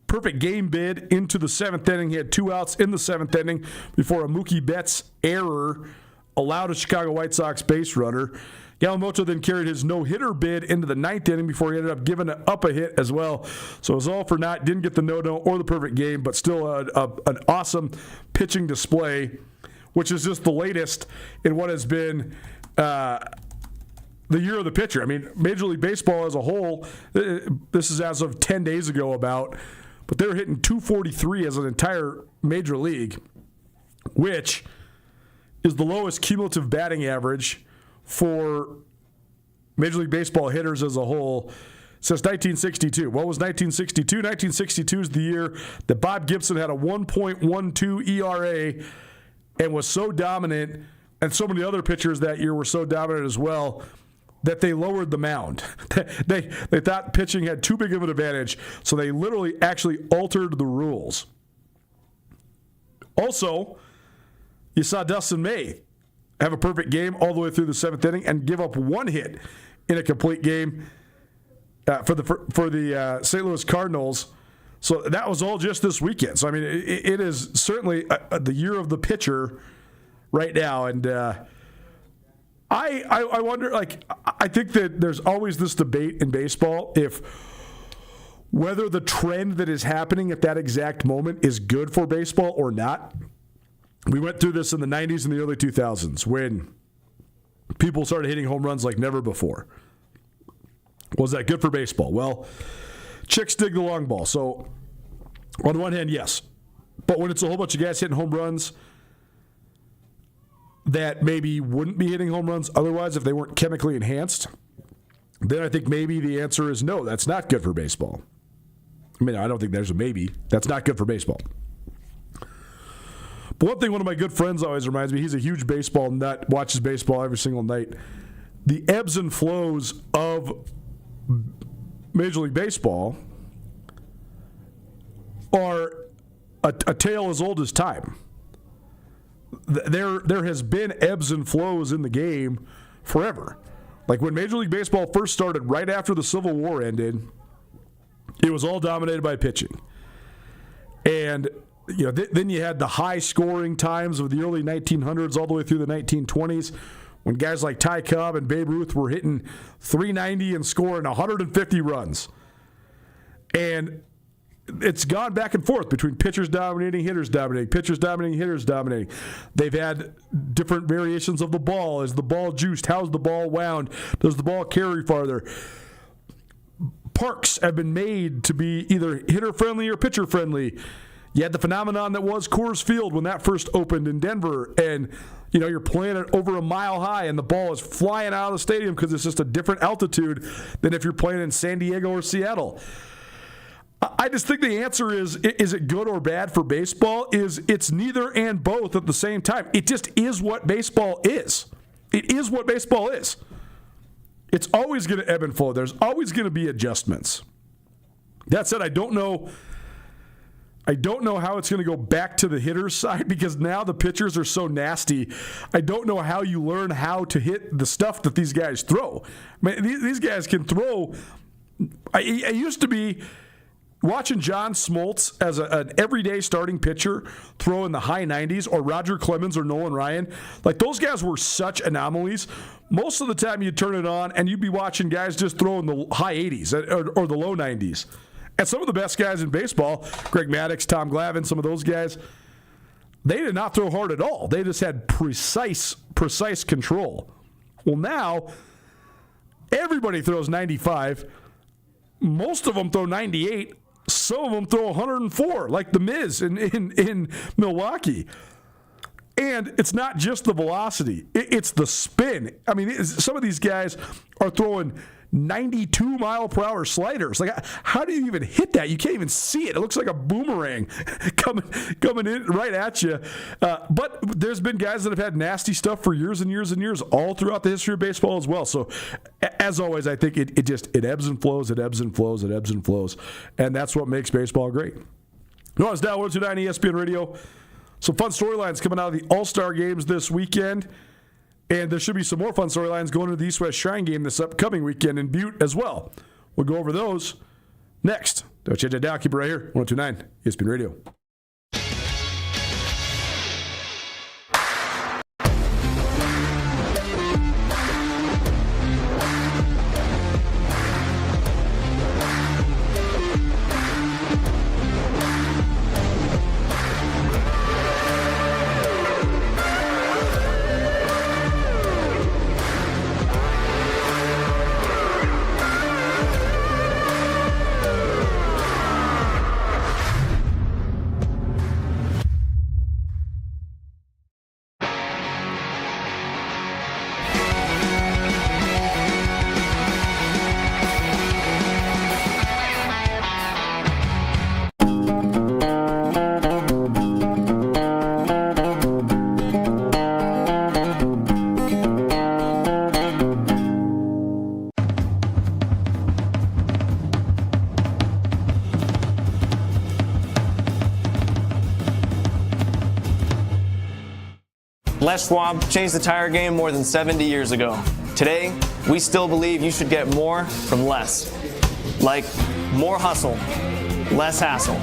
perfect game bid into the 7th inning. He had 2 outs in the 7th inning before a Mookie Betts error allowed a Chicago White Sox base runner. Yamamoto then carried his no-hitter bid into the 9th inning before he ended up giving up a hit as well. So it was all for naught. Didn't get the no-no or the perfect game, but still an awesome pitching display, which is just the latest in what has been the year of the pitcher. I mean, Major League Baseball as a whole, this is as of 10 days ago but they were hitting 243 as an entire major league, which is the lowest cumulative batting average for Major League Baseball hitters as a whole since 1962. What was 1962? 1962 is the year that Bob Gibson had a 1.12 ERA and was so dominant, and so many other pitchers that year were so dominant as well, that they lowered the mound. They thought pitching had too big of an advantage, so they literally actually altered the rules. Also, you saw Dustin May have a perfect game all the way through the 7th inning and give up 1 hit in a complete game for the St. Louis Cardinals. So that was all just this weekend. So, I mean, it is certainly the year of the pitcher right now, and I wonder, I think that there's always this debate in baseball if whether the trend that is happening at that exact moment is good for baseball or not. We went through this in the 90s and the early 2000s when people started hitting home runs like never before. Was that good for baseball? Well, chicks dig the long ball. So, on one hand, yes. But when it's a whole bunch of guys hitting home runs that maybe wouldn't be hitting home runs otherwise if they weren't chemically enhanced, then I think maybe the answer is no, that's not good for baseball. I mean, I don't think there's a maybe. That's not good for baseball. But one thing one of my good friends always reminds me, he's a huge baseball nut, watches baseball every single night. The ebbs and flows of Major League Baseball are a tale as old as time. There has been ebbs and flows in the game forever. Like when Major League Baseball first started, right after the Civil War ended, it was all dominated by pitching. And then you had the high scoring times of the early 1900s all the way through the 1920s when guys like Ty Cobb and Babe Ruth were hitting 390 and scoring 150 runs. And it's gone back and forth between pitchers dominating, hitters dominating, pitchers dominating, hitters dominating. They've had different variations of the ball. Is the ball juiced? How's the ball wound? Does the ball carry farther? Parks have been made to be either hitter-friendly or pitcher-friendly. You had the phenomenon that was Coors Field when that first opened in Denver, and you're playing it over a mile high, and the ball is flying out of the stadium because it's just a different altitude than if you're playing in San Diego or Seattle. I just think the answer is it good or bad for baseball? It's neither and both at the same time. It just is what baseball is. It is what baseball is. It's always going to ebb and flow. There's always going to be adjustments. That said, I don't know how it's going to go back to the hitter's side because now the pitchers are so nasty. I don't know how you learn how to hit the stuff that these guys throw. I mean, these guys can throw. I used to be watching John Smoltz as an everyday starting pitcher throw in the high 90s, or Roger Clemens or Nolan Ryan. Like, those guys were such anomalies. Most of the time you'd turn it on and you'd be watching guys just throw in the high 80s or the low 90s. And some of the best guys in baseball, Greg Maddux, Tom Glavine, some of those guys, they did not throw hard at all. They just had precise control. Well, now everybody throws 95. Most of them throw 98. Some of them throw 104, like the Miz in Milwaukee. And it's not just the velocity. It's the spin. I mean, some of these guys are throwing 92-mile-per-hour sliders. Like, how do you even hit that? You can't even see it. It looks like a boomerang coming in right at you. But there's been guys that have had nasty stuff for years and years and years, all throughout the history of baseball as well. So, as always, I think it ebbs and flows, it ebbs and flows, it ebbs and flows. And that's what makes baseball great. Nuanez Now, 102.9 ESPN Radio. Some fun storylines coming out of the All-Star games this weekend. And there should be some more fun storylines going into the East-West Shrine game this upcoming weekend in Butte as well. We'll go over those next. Don't change it down. Keep it right here. 102.9 ESPN Radio. Les Schwab changed the tire game more than 70 years ago. Today, we still believe you should get more from less. Like more hustle, less hassle.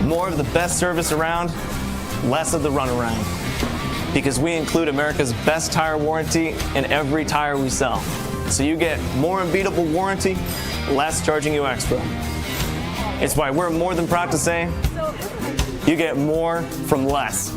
More of the best service around, less of the runaround. Because we include America's best tire warranty in every tire we sell. So you get more unbeatable warranty, less charging you extra. It's why we're more than proud to say, you get more from less.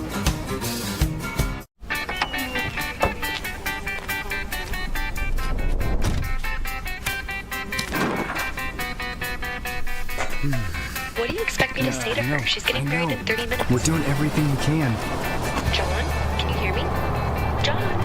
me to say to her? She's getting married in 30 minutes. We're doing everything we can. John, can you hear me? John.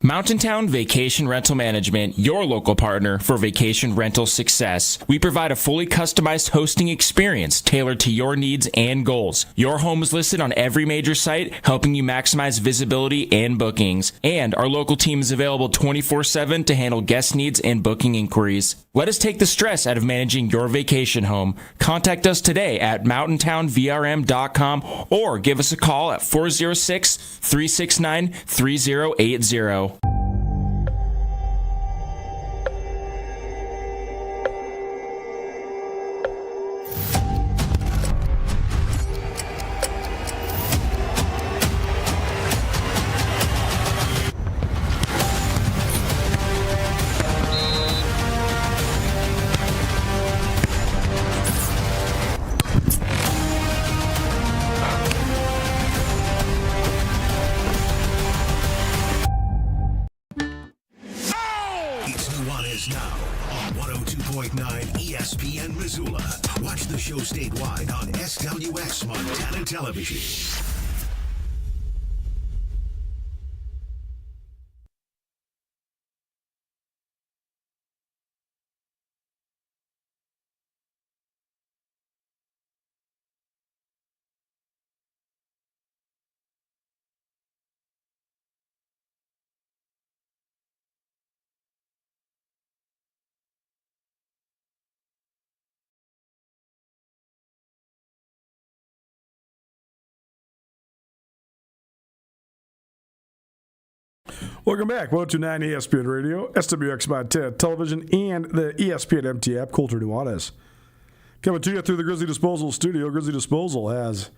Mountain Town Vacation Rental Management, your local partner for vacation rental success. We provide a fully customized hosting experience tailored to your needs and goals. Your home is listed on every major site, helping you maximize visibility and bookings. And our local team is available 24/7 to handle guest needs and booking inquiries. Let us take the stress out of managing your vacation home. Contact us today at mountaintownvrm.com or give us a call at 406-369-3080. It's Nuanez Now on 102.9 ESPN Missoula. Watch the show statewide on SWX Montana Television. Welcome back. 102.9 ESPN Radio, SWX Montana Television, and the ESPN MT app. Colter Nuanez coming to you through the Grizzly Disposal Studio. Grizzly Disposal has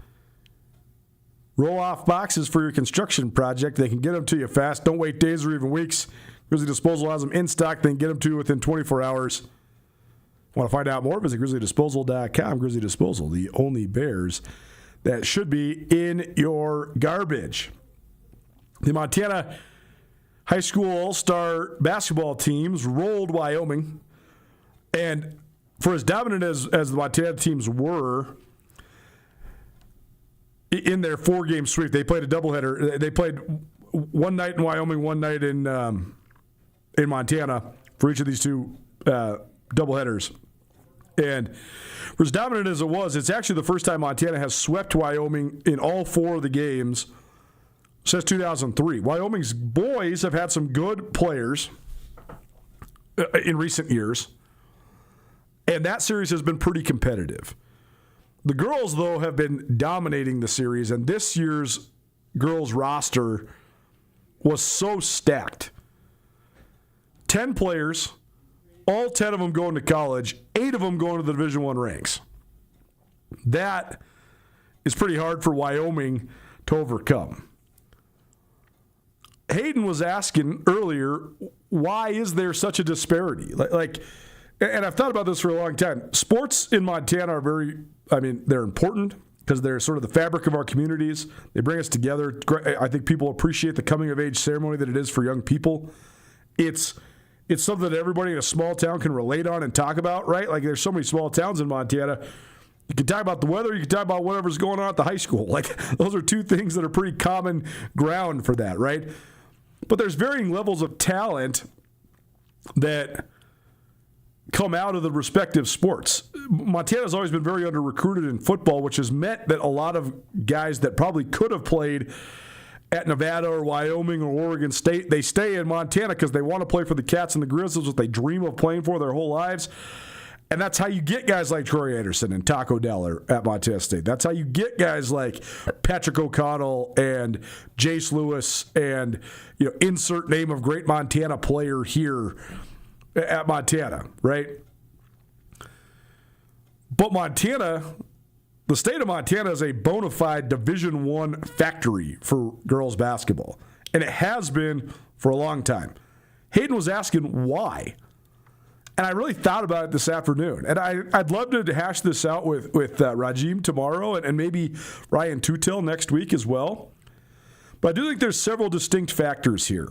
roll-off boxes for your construction project. They can get them to you fast. Don't wait days or even weeks. Grizzly Disposal has them in stock. They can get them to you within 24 hours. Want to find out more? Visit grizzlydisposal.com. Grizzly Disposal, the only bears that should be in your garbage. The Montana high school all-star basketball teams rolled Wyoming. And for as dominant as the Montana teams were in their four-game sweep, they played a doubleheader. They played one night in Wyoming, one night in Montana for each of these two doubleheaders. And for as dominant as it was, it's actually the first time Montana has swept Wyoming in all four of the games since 2003. Wyoming's boys have had some good players in recent years, and that series has been pretty competitive. The girls, though, have been dominating the series, and this year's girls' roster was so stacked. 10 players, all 10 of them going to college, 8 of them going to the Division I ranks. That is pretty hard for Wyoming to overcome. Hayden was asking earlier, why is there such a disparity? And I've thought about this for a long time. Sports in Montana are they're important because they're sort of the fabric of our communities. They bring us together. I think people appreciate the coming-of-age ceremony that it is for young people. It's something that everybody in a small town can relate on and talk about, right? Like, there's so many small towns in Montana. You can talk about the weather. You can talk about whatever's going on at the high school. Like, those are two things that are pretty common ground for that, right? But there's varying levels of talent that come out of the respective sports. Montana's always been very under-recruited in football, which has meant that a lot of guys that probably could have played at Nevada or Wyoming or Oregon State, they stay in Montana because they want to play for the Cats and the Grizzlies, what they dream of playing for their whole lives. And that's how you get guys like Troy Anderson and Taco Dell at Montana State. That's how you get guys like Patrick O'Connell and Jace Lewis and, insert name of great Montana player here at Montana, right? But Montana, the state of Montana is a bona fide Division I factory for girls basketball. And it has been for a long time. Hayden was asking why. And I really thought about it this afternoon. And I'd love to hash this out with Rajim tomorrow and maybe Ryan Tutel next week as well. But I do think there's several distinct factors here.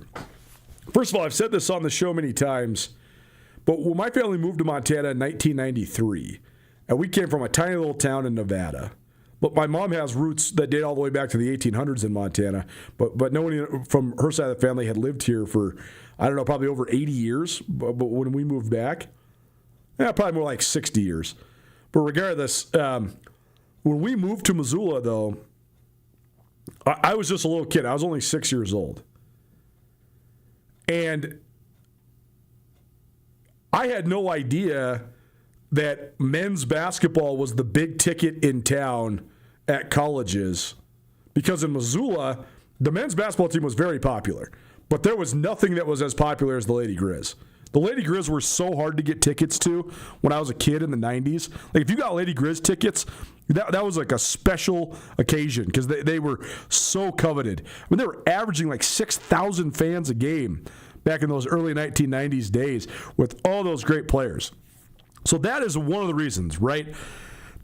First of all, I've said this on the show many times, but when my family moved to Montana in 1993, and we came from a tiny little town in Nevada, but my mom has roots that date all the way back to the 1800s in Montana, but no one from her side of the family had lived here for, I don't know, probably over 80 years. But when we moved back, probably more like 60 years. But regardless, when we moved to Missoula, though, I was just a little kid. I was only 6 years old. And I had no idea that men's basketball was the big ticket in town at colleges, because in Missoula, the men's basketball team was very popular, but there was nothing that was as popular as the Lady Grizz. The Lady Grizz were so hard to get tickets to when I was a kid in the 90s. Like, if you got Lady Grizz tickets, that was like a special occasion because they were so coveted. I mean, they were averaging like 6,000 fans a game back in those early 1990s days with all those great players. So that is one of the reasons, right?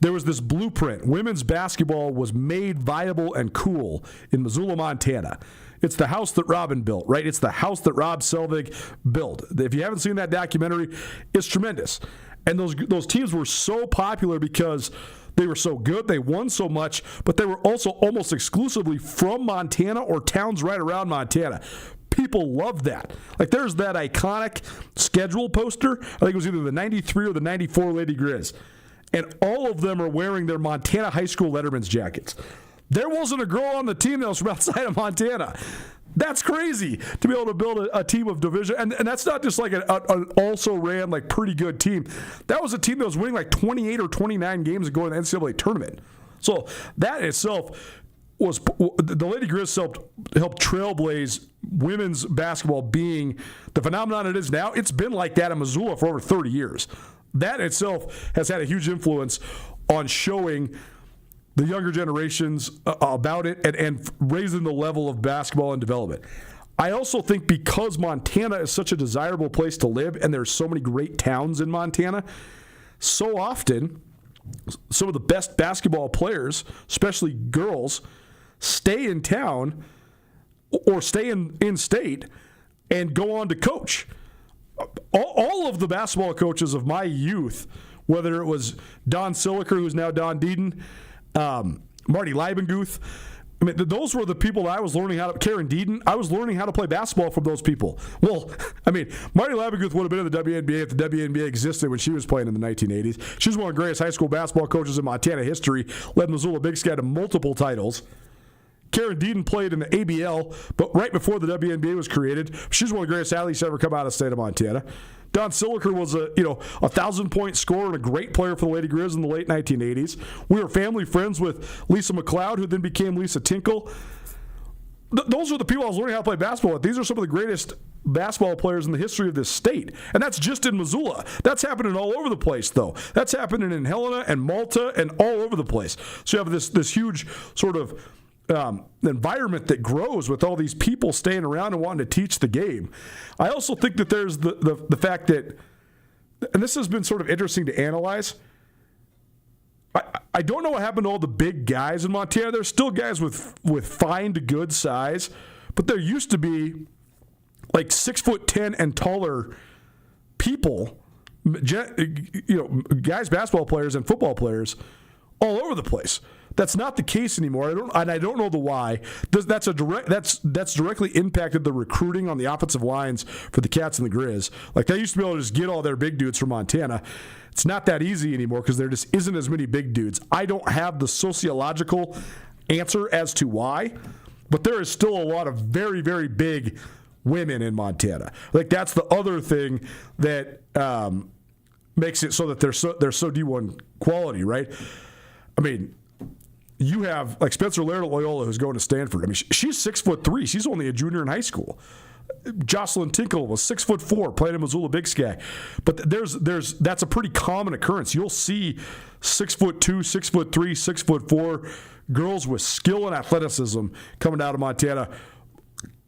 There was this blueprint. Women's basketball was made viable and cool in Missoula, Montana. It's the house that Robin built, right? It's the house that Rob Selvig built. If you haven't seen that documentary, it's tremendous. And those teams were so popular because they were so good, they won so much, but they were also almost exclusively from Montana or towns right around Montana. People loved that. Like, there's that iconic schedule poster. I think it was either the 93 or the 94 Lady Grizz. And all of them are wearing their Montana high school letterman's jackets. There wasn't a girl on the team that was from outside of Montana. That's crazy to be able to build a team of division. And that's not just like an also ran like pretty good team. That was a team that was winning like 28 or 29 games and going to the NCAA tournament. So that in itself was the Lady Grizz helped trailblaze women's basketball being the phenomenon it is now. It's been like that in Missoula for over 30 years. That in itself has had a huge influence on showing the younger generations about it and raising the level of basketball and development. I also think because Montana is such a desirable place to live and there's so many great towns in Montana, so often some of the best basketball players, especially girls, stay in town or stay in state and go on to coach. All of the basketball coaches of my youth, whether it was Don Siliker, who's now Don Deeden, Marty Leibenguth, I mean, those were the people that I was learning how to, Karen Deeden, I was learning how to play basketball from those people. Well, I mean, Marty Leibenguth would have been in the WNBA if the WNBA existed when she was playing in the 1980s. She was one of the greatest high school basketball coaches in Montana history, led Missoula Big Sky to multiple titles. Karen Deeden played in the ABL, but right before the WNBA was created. She's one of the greatest athletes to ever come out of the state of Montana. Don Siliker was a 1,000-point scorer and a great player for the Lady Grizz in the late 1980s. We were family friends with Lisa McLeod, who then became Lisa Tinkle. Those are the people I was learning how to play basketball with. These are some of the greatest basketball players in the history of this state. And that's just in Missoula. That's happening all over the place, though. That's happening in Helena and Malta and all over the place. So you have this huge sort of environment that grows with all these people staying around and wanting to teach the game. I also think that there's the fact that, and this has been sort of interesting to analyze, I don't know what happened to all the big guys in Montana. There's still guys with fine to good size, but there used to be like 6'10" and taller people, guys, basketball players and football players all over the place. That's not the case anymore. I don't know the why. That's directly impacted the recruiting on the offensive lines for the Cats and the Grizz. Like, they used to be able to just get all their big dudes from Montana. It's not that easy anymore because there just isn't as many big dudes. I don't have the sociological answer as to why, but there is still a lot of very, very big women in Montana. Like, that's the other thing that makes it so that they're so D1 quality, right? I mean, you have like Spencer Laird at Loyola, who's going to Stanford. I mean, she's 6'3". She's only a junior in high school. Jocelyn Tinkle was 6'4", playing in Missoula Big Sky. But that's a pretty common occurrence. You'll see 6'2", 6'3", 6'4" girls with skill and athleticism coming out of Montana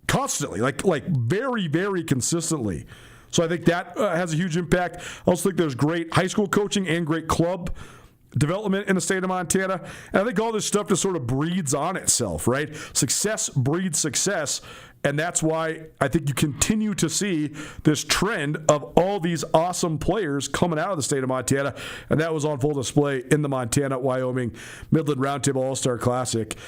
constantly, like very, very consistently. So I think that has a huge impact. I also think there's great high school coaching and great club development in the state of Montana. And I think all this stuff just sort of breeds on itself, right? Success breeds success. And that's why I think you continue to see this trend of all these awesome players coming out of the state of Montana. And that was on full display in the Montana-Wyoming Midland Roundtable All-Star Classic,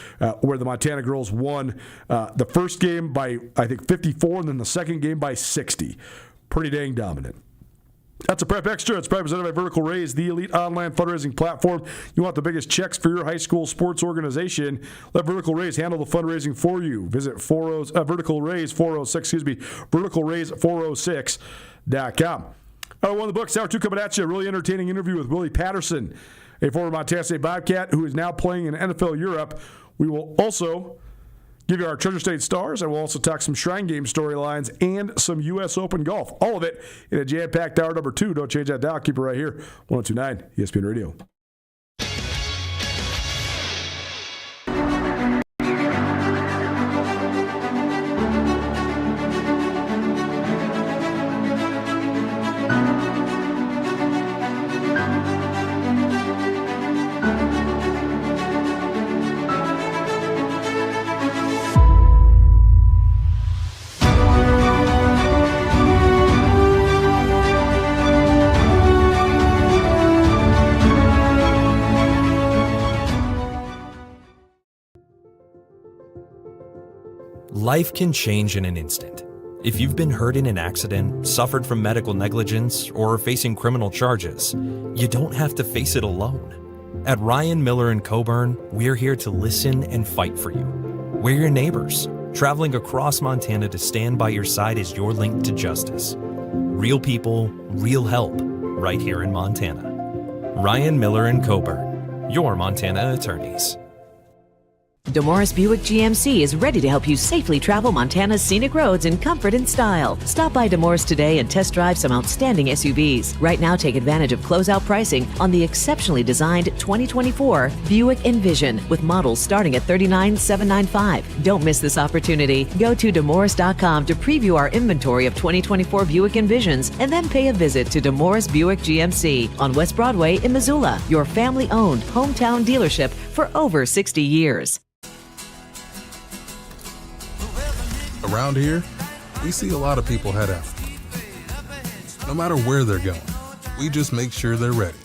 where the Montana girls won the first game by, I think, 54, and then the second game by 60. Pretty dang dominant. That's a Prep Extra. It's presented by Vertical Raise, the elite online fundraising platform. You want the biggest checks for your high school sports organization? Let Vertical Raise handle the fundraising for you. Visit Vertical Raise 406, verticalraise406.com. One of the books, Hour 2 coming at you. A really entertaining interview with Willie Patterson, a former Montana State Bobcat who is now playing in NFL Europe. We will also give you our Treasure State stars, and we'll also talk some Shrine Game storylines and some U.S. Open golf. All of it in a jam-packed hour number 2. Don't change that dial. Keep it right here. 102.9 ESPN Radio. Life can change in an instant. If you've been hurt in an accident, suffered from medical negligence, or are facing criminal charges, you don't have to face it alone. At Ryan Miller & Coburn, we're here to listen and fight for you. We're your neighbors, traveling across Montana to stand by your side as your link to justice. Real people, real help, right here in Montana. Ryan Miller & Coburn, your Montana attorneys. DeMorris Buick GMC is ready to help you safely travel Montana's scenic roads in comfort and style. Stop by DeMorris today and test drive some outstanding SUVs. Right now, take advantage of closeout pricing on the exceptionally designed 2024 Buick Envision with models starting at $39,795. Don't miss this opportunity. Go to DeMorris.com to preview our inventory of 2024 Buick Envisions and then pay a visit to DeMorris Buick GMC on West Broadway in Missoula, your family-owned hometown dealership for over 60 years. Around here, we see a lot of people head out. No matter where they're going, we just make sure they're ready.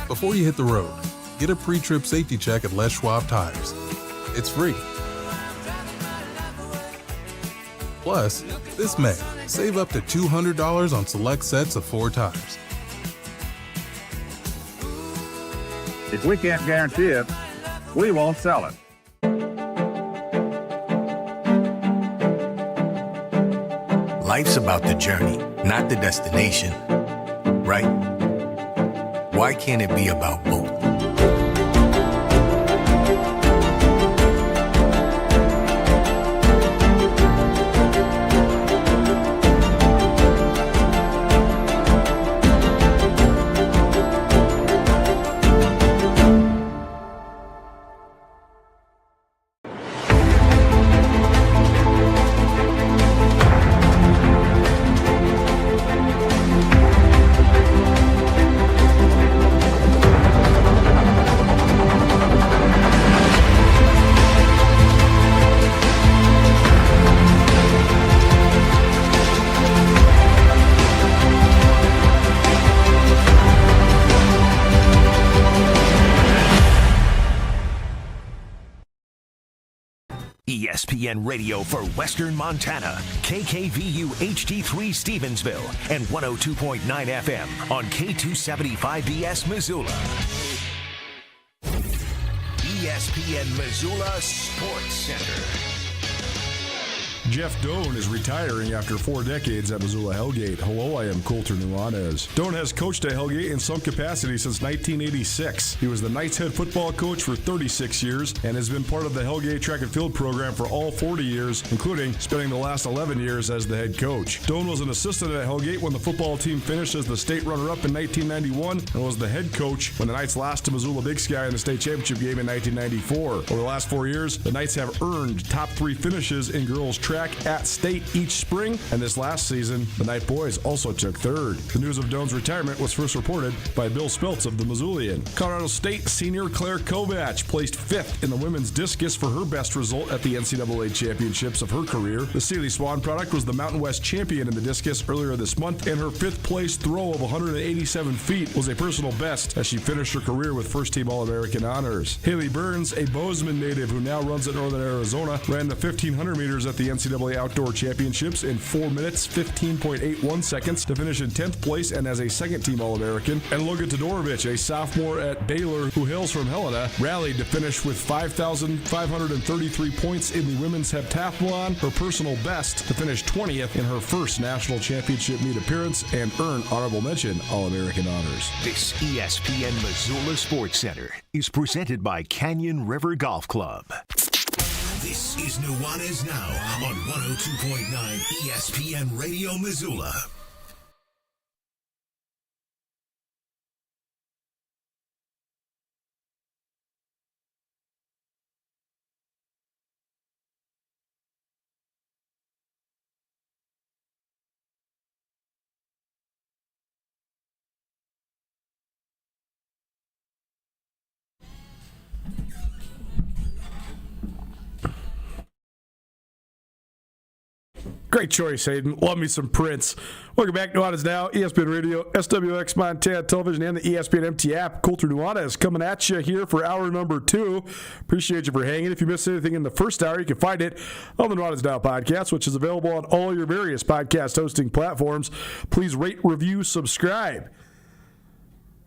Before you hit the road, get a pre-trip safety check at Les Schwab Tires. It's free. Plus, this May, save up to $200 on select sets of 4 tires. If we can't guarantee it, we won't sell it. Life's about the journey, not the destination, right? Why can't it be about both? ESPN Radio for Western Montana, KKVU HD3 Stevensville, and 102.9 FM on K275BS Missoula. ESPN Missoula Sports Center. Jeff Doan is retiring after 4 decades at Missoula Hellgate. Hello, I am Colter Nuanez. Doan has coached at Hellgate in some capacity since 1986. He was the Knights head football coach for 36 years and has been part of the Hellgate track and field program for all 40 years, including spending the last 11 years as the head coach. Doan was an assistant at Hellgate when the football team finished as the state runner-up in 1991 and was the head coach when the Knights lost to Missoula Big Sky in the state championship game in 1994. Over the last 4 years, the Knights have earned top 3 finishes in girls track track at state each spring, and this last season, the Knight boys also took third. The news of Doan's retirement was first reported by Bill Spiltz of the Missoulian. Colorado State senior Claire Kovach placed fifth in the women's discus for her best result at the NCAA championships of her career. The Sealy Swan product was the Mountain West champion in the discus earlier this month, and her fifth place throw of 187 feet was a personal best as she finished her career with first-team All-American honors. Haley Burns, a Bozeman native who now runs at Northern Arizona, ran the 1,500 meters at the NCAA Outdoor Championships in 4 minutes, 15.81 seconds to finish in 10th place and as a second-team All-American. And Logan Todorovich, a sophomore at Baylor who hails from Helena, rallied to finish with 5,533 points in the women's heptathlon, her personal best, to finish 20th in her first national championship meet appearance and earn honorable mention All-American honors. This ESPN Missoula Sports Center is presented by Canyon River Golf Club. This is Nuanez Now on 102.9 ESPN Radio Missoula. Great choice, Hayden. Love me some Prince. Welcome back to Nuanez Now, ESPN Radio, SWX Montana Television, and the ESPN MT app. Coulter Nuanez coming at you here for hour number 2. Appreciate you for hanging. If you missed anything in the first hour, you can find it on the Nuanez Now podcast, which is available on all your various podcast hosting platforms. Please rate, review, subscribe.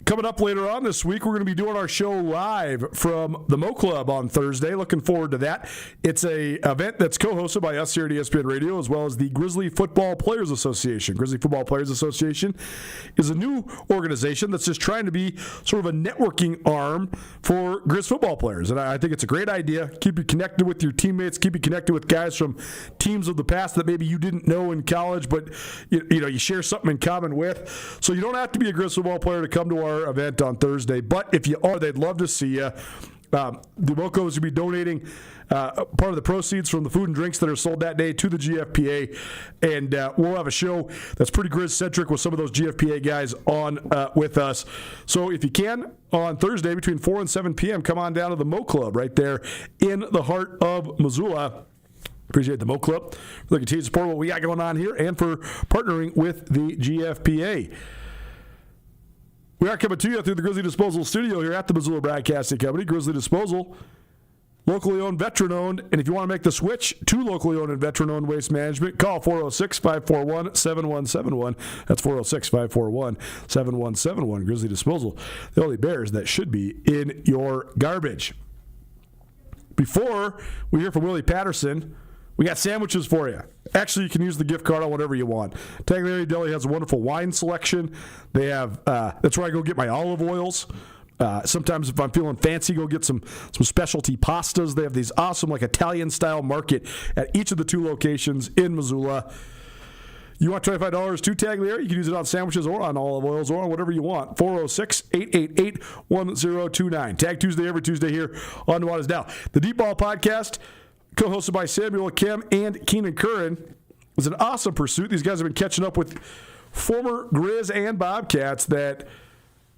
Coming up later on this week, we're going to be doing our show live from the Mo Club on Thursday. Looking forward to that. It's a event that's co-hosted by us here at ESPN Radio, as well as the Grizzly Football Players Association. Grizzly Football Players Association is a new organization that's just trying to be sort of a networking arm for Grizz football players. And I think it's a great idea. Keep you connected with your teammates. Keep you connected with guys from teams of the past that maybe you didn't know in college, but you share something in common with. So you don't have to be a Grizz football player to come to our event on Thursday, but if you are, they'd love to see you. The Wilcos will be donating part of the proceeds from the food and drinks that are sold that day to the GFPA, and we'll have a show that's pretty Grizz-centric with some of those GFPA guys on with us. So if you can, on Thursday between 4 and 7 p.m., come on down to the Mo Club right there in the heart of Missoula. Appreciate the Mo Club for the continued support of what we got going on here and for partnering with the GFPA. We are coming to you through the Grizzly Disposal studio here at the Missoula Broadcasting Company. Grizzly Disposal, locally owned, veteran-owned. And if you want to make the switch to locally owned and veteran-owned waste management, call 406-541-7171. That's 406-541-7171. Grizzly Disposal, the only bears that should be in your garbage. Before we hear from Willie Patterson, we got sandwiches for you. Actually, you can use the gift card on whatever you want. Tagliari Deli has a wonderful wine selection. They have that's where I go get my olive oils. Sometimes if I'm feeling fancy, go get some specialty pastas. They have these awesome Italian-style market at each of the 2 locations in Missoula. You want $25 to Tagliari? You can use it on sandwiches or on olive oils or on whatever you want. 406-888-1029. Tag Tuesday every Tuesday here on Nuanez Now. The Deep Ball Podcast, co-hosted by Samuel Kim and Keenan Curran, is an awesome pursuit. These guys have been catching up with former Grizz and Bobcats that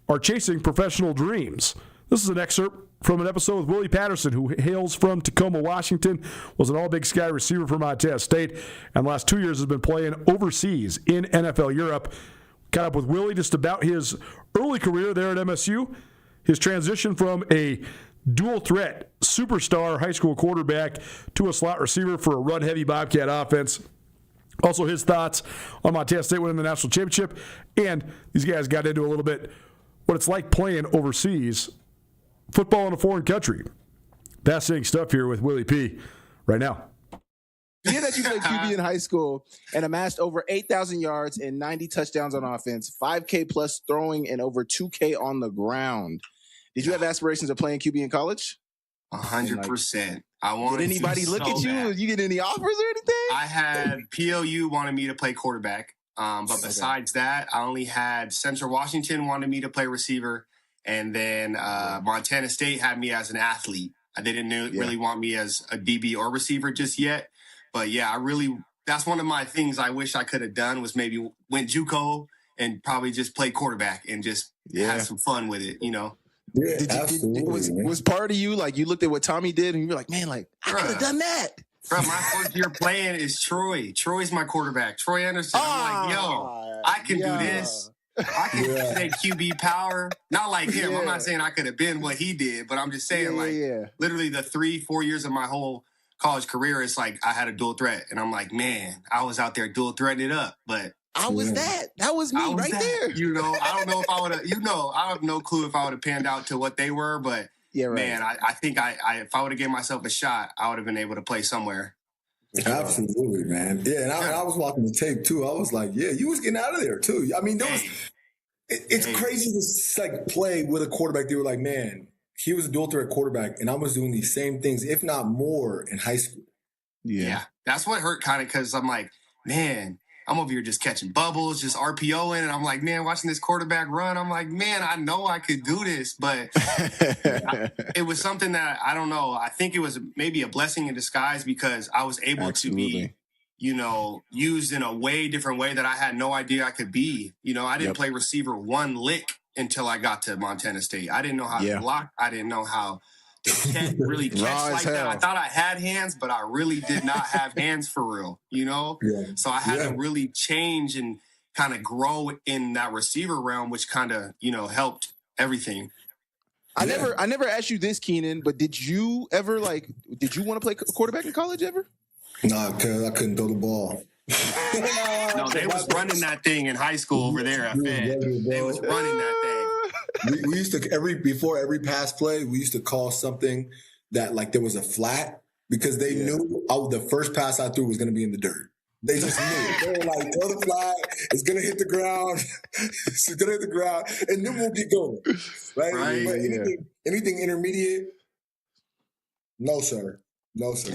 are chasing professional dreams. This is an excerpt from an episode with Willie Patterson, who hails from Tacoma, Washington, was an All-Big Sky receiver for Montana State, and the last 2 years has been playing overseas in NFL Europe. Caught up with Willie just about his early career there at MSU, his transition from a dual threat superstar high school quarterback to a slot receiver for a run-heavy Bobcat offense. Also his thoughts on Montana State winning the national championship, and these guys got into a little bit what it's like playing overseas football in a foreign country. Fascinating stuff here with Willie P. right now. The year that you played QB in high school and amassed over 8,000 yards and 90 touchdowns on offense, 5K plus throwing, and over 2K on the ground. Did you have aspirations of playing QB in college? 100%. I wanted. Did anybody look at you? Did you get any offers or anything? I had POU wanted me to play quarterback. But besides that, I only had Central Washington wanted me to play receiver. And then Montana State had me as an athlete. They didn't really want me as a DB or receiver just yet. But yeah, that's one of my things I wish I could have done was maybe went JUCO and probably just play quarterback and just had some fun with it, you know? Yeah, Was part of you like you looked at what Tommy did and you were like, man, like I could have done that. Bro, my first year playing is Troy. Troy's my quarterback. Troy Anderson. I'm like, yo, I can do this. I can say QB power. Not like him. I'm not saying I could have been what he did, but I'm just saying literally the 3-4 years of my whole college career, it's like I had a dual threat. And I'm like, man, I was out there dual threading it up. But I was that. That was me there. You know, I don't know if I would have, I have no clue if I would have panned out to what they were, but man, I think if I would have given myself a shot, I would have been able to play somewhere. Absolutely, man. Yeah, and I was watching the tape too. I was like, yeah, you was getting out of there too. I mean, it's crazy to like play with a quarterback. They were like, man, he was a dual threat quarterback, and I was doing these same things, if not more, in high school. Yeah, that's what hurt kind of because I'm like, man, I'm over here just catching bubbles, just RPOing, and I'm like, man, watching this quarterback run, I'm like, man, I know I could do this, but it was something that, I don't know, I think it was maybe a blessing in disguise because I was able to be, used in a way different way that I had no idea I could be. You know, I didn't play receiver one lick until I got to Montana State. I didn't know how to block. I didn't know how to really catch like that. I thought I had hands, but I really did not have hands for real, So I had to really change and kind of grow in that receiver realm, which kind of, helped everything. I never asked you this, Keenan, but did you want to play quarterback in college ever? Nah, because I couldn't throw the ball. No, they was running that thing in high school over there. I bet they was running that thing. We used to before every pass play, we used to call something that like there was a flat because they knew the first pass I threw was going to be in the dirt. They just knew. They were like, throw the flag, it's going to hit the ground. It's going to hit the ground, and then we'll get going. Right? But anything intermediate, no, sir. No, sir.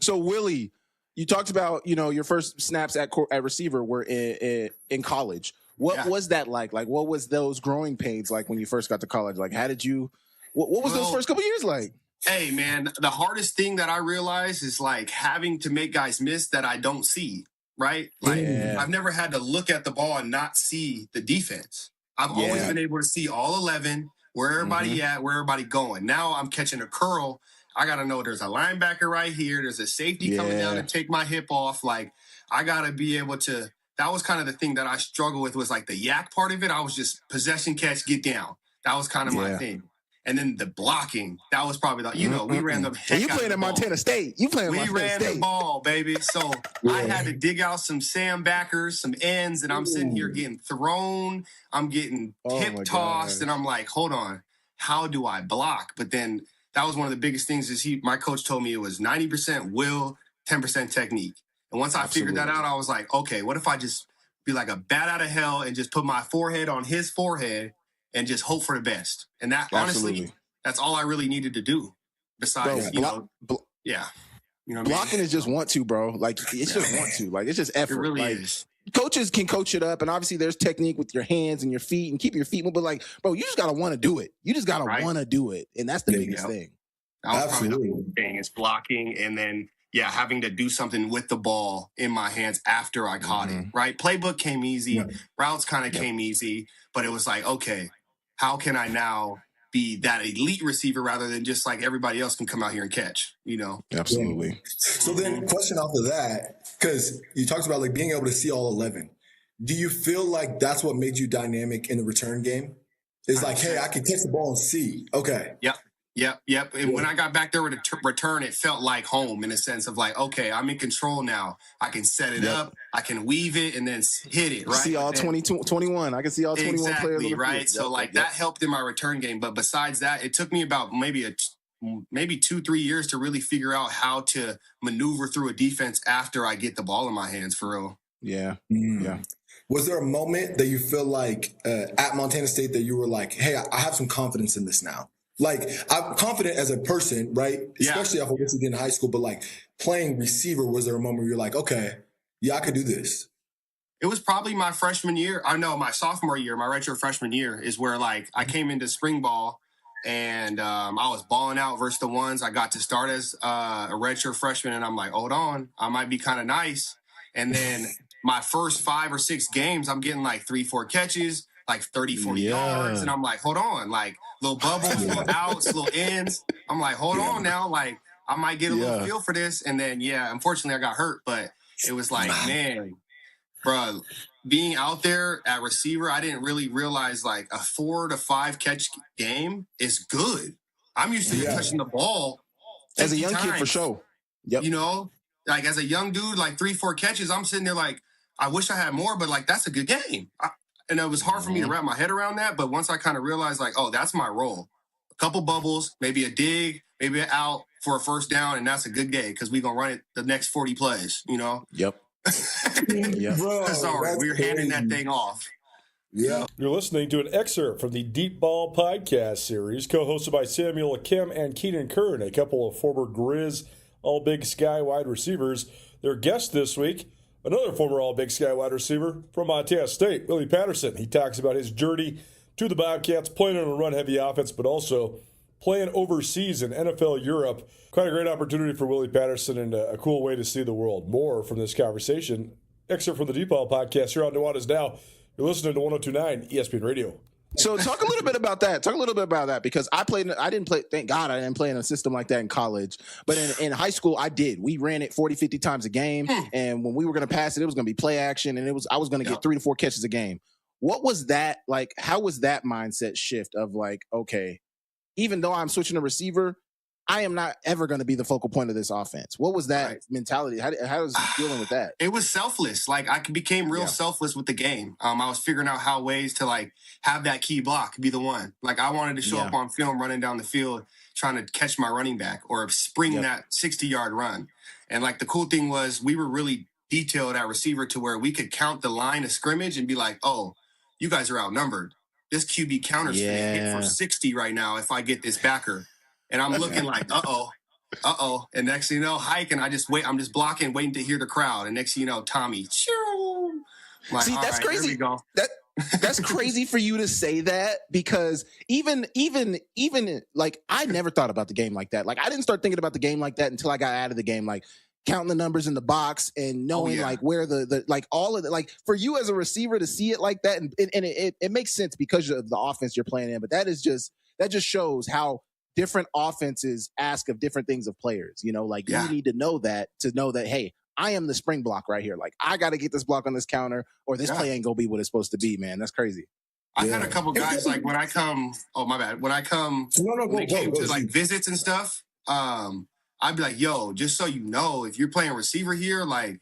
So Willie, you talked about, your first snaps at receiver were in college. What was that like? Like, what was those growing pains like when you first got to college? Like, how did you? What was those first couple years like? Hey, man, the hardest thing that I realized is like having to make guys miss that I don't see. Right? Like, I've never had to look at the ball and not see the defense. I've always been able to see all 11, where everybody at, where everybody going. Now I'm catching a curl. I got to know there's a linebacker right here. There's a safety coming down to take my hip off. Like, I got to be able to. That was kind of the thing that I struggled with was like the yak part of it. I was just possession, catch, get down. That was kind of my thing. And then the blocking, that was probably we ran the heck you out playing of at the Montana ball. State. You playing at Montana State. We ran the ball, baby. So I had to dig out some Sam backers, some ends, and I'm sitting here getting thrown. I'm getting hip tossed, and I'm like, hold on, how do I block? But then that was one of the biggest things is my coach told me it was 90% will, 10% technique. And once I figured that out, I was like, okay, what if I just be like a bat out of hell and just put my forehead on his forehead and just hope for the best? And that honestly, that's all I really needed to do. Besides, blocking is just want to, bro. Like it's just want to. Like it's just effort. It really like, is. Coaches can coach it up, and obviously there's technique with your hands and your feet and keep your feet moving. But like, bro, you just gotta want to do it. You just gotta want to do it, and that's the biggest thing. That was probably the biggest thing is blocking, and then having to do something with the ball in my hands after I caught it. Right, playbook came easy, routes kind of came easy, but it was like, okay, how can I now be that elite receiver rather than just like everybody else can come out here and catch? Absolutely. So then, question off of that, because you talked about like being able to see all 11. Do you feel like that's what made you dynamic in the return game? It's like, hey, I can catch the ball and see. Okay. Yep. And when I got back there with a return, it felt like home in a sense of like, okay, I'm in control now. I can set it up. I can weave it and then hit it, right? See all 21. I can see all 21 players on the right? field. So that helped in my return game. But besides that, it took me about maybe 2-3 years to really figure out how to maneuver through a defense after I get the ball in my hands for real. Yeah. Was there a moment that you feel like at Montana State that you were like, hey, I have some confidence in this now? Like, I'm confident as a person, right? Especially off of what you did in high school, but like playing receiver, was there a moment where you're like, okay, I could do this? It was probably my freshman year. My sophomore year, my redshirt freshman year is where like I came into spring ball and I was balling out versus the ones. I got to start as a redshirt freshman, and I'm like, hold on, I might be kind of nice. And then my first 5 or 6 games, I'm getting like 3-4 catches, like 30, 40 yards. And I'm like, hold on, like little bubbles, little outs, little ends. I'm like, hold on now, like I might get a little feel for this. And then, unfortunately I got hurt, but it was like, man, bro, being out there at receiver, I didn't really realize like a 4 to 5 catch game is good. I'm used to touching the ball as a young kid for sure. Yep. You know, like as a young dude, like 3-4 catches, I'm sitting there like, I wish I had more, but like that's a good game. And it was hard for me to wrap my head around that. But once I kind of realized like, oh, that's my role. A couple bubbles, maybe a dig, maybe an out for a first down, and that's a good day because we're going to run it the next 40 plays, you know? Yep. Bro, sorry, we're handing that thing off. Yeah. You're listening to an excerpt from the Deep Ball podcast series, co-hosted by Samuel Akim and Keenan Kern, a couple of former Grizz All-Big Sky wide receivers. Their guest this week, another former All-Big Sky wide receiver from Montana State, Willie Patterson. He talks about his journey to the Bobcats, playing on a run-heavy offense, but also playing overseas in NFL Europe. Quite a great opportunity for Willie Patterson and a cool way to see the world. More from this conversation. Excerpt from the Deep Ball podcast here on Nuanez Now. You're listening to 102.9 ESPN Radio. So talk a little bit about that. Because I didn't play, thank God I didn't play in a system like that in college. But in high school, I did. We ran it 40, 50 times a game. And when we were going to pass it, it was going to be play action. And I was going to get 3 to 4 catches a game. What was that like? How was that mindset shift of like, okay, even though I'm switching to receiver, I am not ever going to be the focal point of this offense. What was that mentality? How was you dealing with that? It was selfless. Like I became real selfless with the game. I was figuring out how ways to like have that key block be the one. Like I wanted to show up on film running down the field, trying to catch my running back or spring that 60-yard run. And like the cool thing was we were really detailed at receiver to where we could count the line of scrimmage and be like, oh, you guys are outnumbered. This QB counter's going to hit for 60 right now if I get this backer. And I'm looking like, uh-oh. And next thing you know, hike, and I just wait. I'm just blocking, waiting to hear the crowd. And next thing you know, Tommy, like, see, that's crazy. Here we go. That's crazy for you to say that because even like I never thought about the game like that. Like I didn't start thinking about the game like that until I got out of the game. Like counting the numbers in the box and knowing like where the like all of it. Like for you as a receiver to see it like that, and it makes sense because of the offense you're playing in. But that just shows how different offenses ask of different things of players. You know, like you need to know that hey, I am the spring block right here. Like I got to get this block on this counter, or this play ain't gonna be what it's supposed to be. Man, that's crazy. I've had a couple guys like when I come. Oh my bad. When I come, when it came to like visits and stuff, I'd be like, yo, just so you know, if you're playing receiver here, like,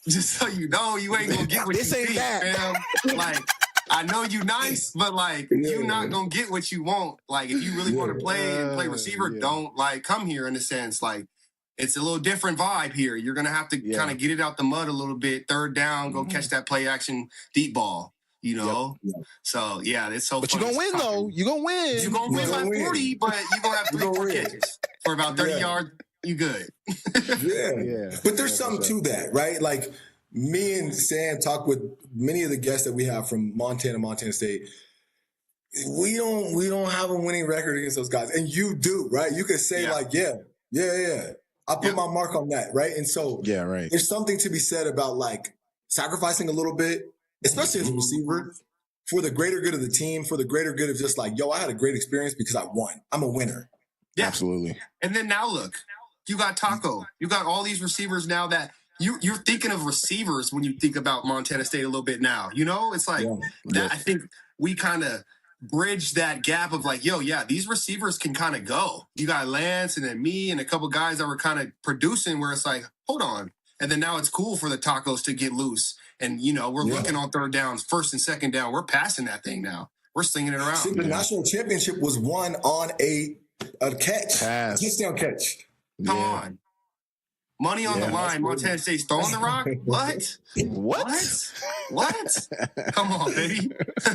just so you know, you ain't gonna get what you think, fam. Like, I know you nice, but like, you not gonna get what you want. Like, if you really want to play receiver, don't like come here in a sense. Like, it's a little different vibe here. You're gonna have to kind of get it out the mud a little bit. Third down, go catch that play action deep ball. You know, so it's so. But you're gonna win though. You're gonna win. You're gonna win by 40, but you're gonna have 3-4 catches for about 30 yards. You good? But there's something to that, right? Like me and Sam talk with many of the guests that we have from Montana State. We don't have a winning record against those guys, and you do, right? You could say like, I put my mark on that, right? And so there's something to be said about like sacrificing a little bit. Especially as a receiver, for the greater good of the team, for the greater good of just like, yo, I had a great experience because I won. I'm a winner. Yeah. Absolutely. And then now look, you got Taco. You got all these receivers now that you're thinking of receivers when you think about Montana State a little bit now. You know, it's like that. I think we kind of bridge that gap of like, yo, these receivers can kind of go. You got Lance and then me and a couple guys that were kind of producing where it's like, hold on. And then now it's cool for the Tacos to get loose. And, you know, we're looking on third downs, first and second down. We're passing that thing now. We're slinging it around. See, the national championship was won on a catch. A touchdown catch. Come on. Money on the line. Montana State's throwing the rock? What? What? Come on, baby.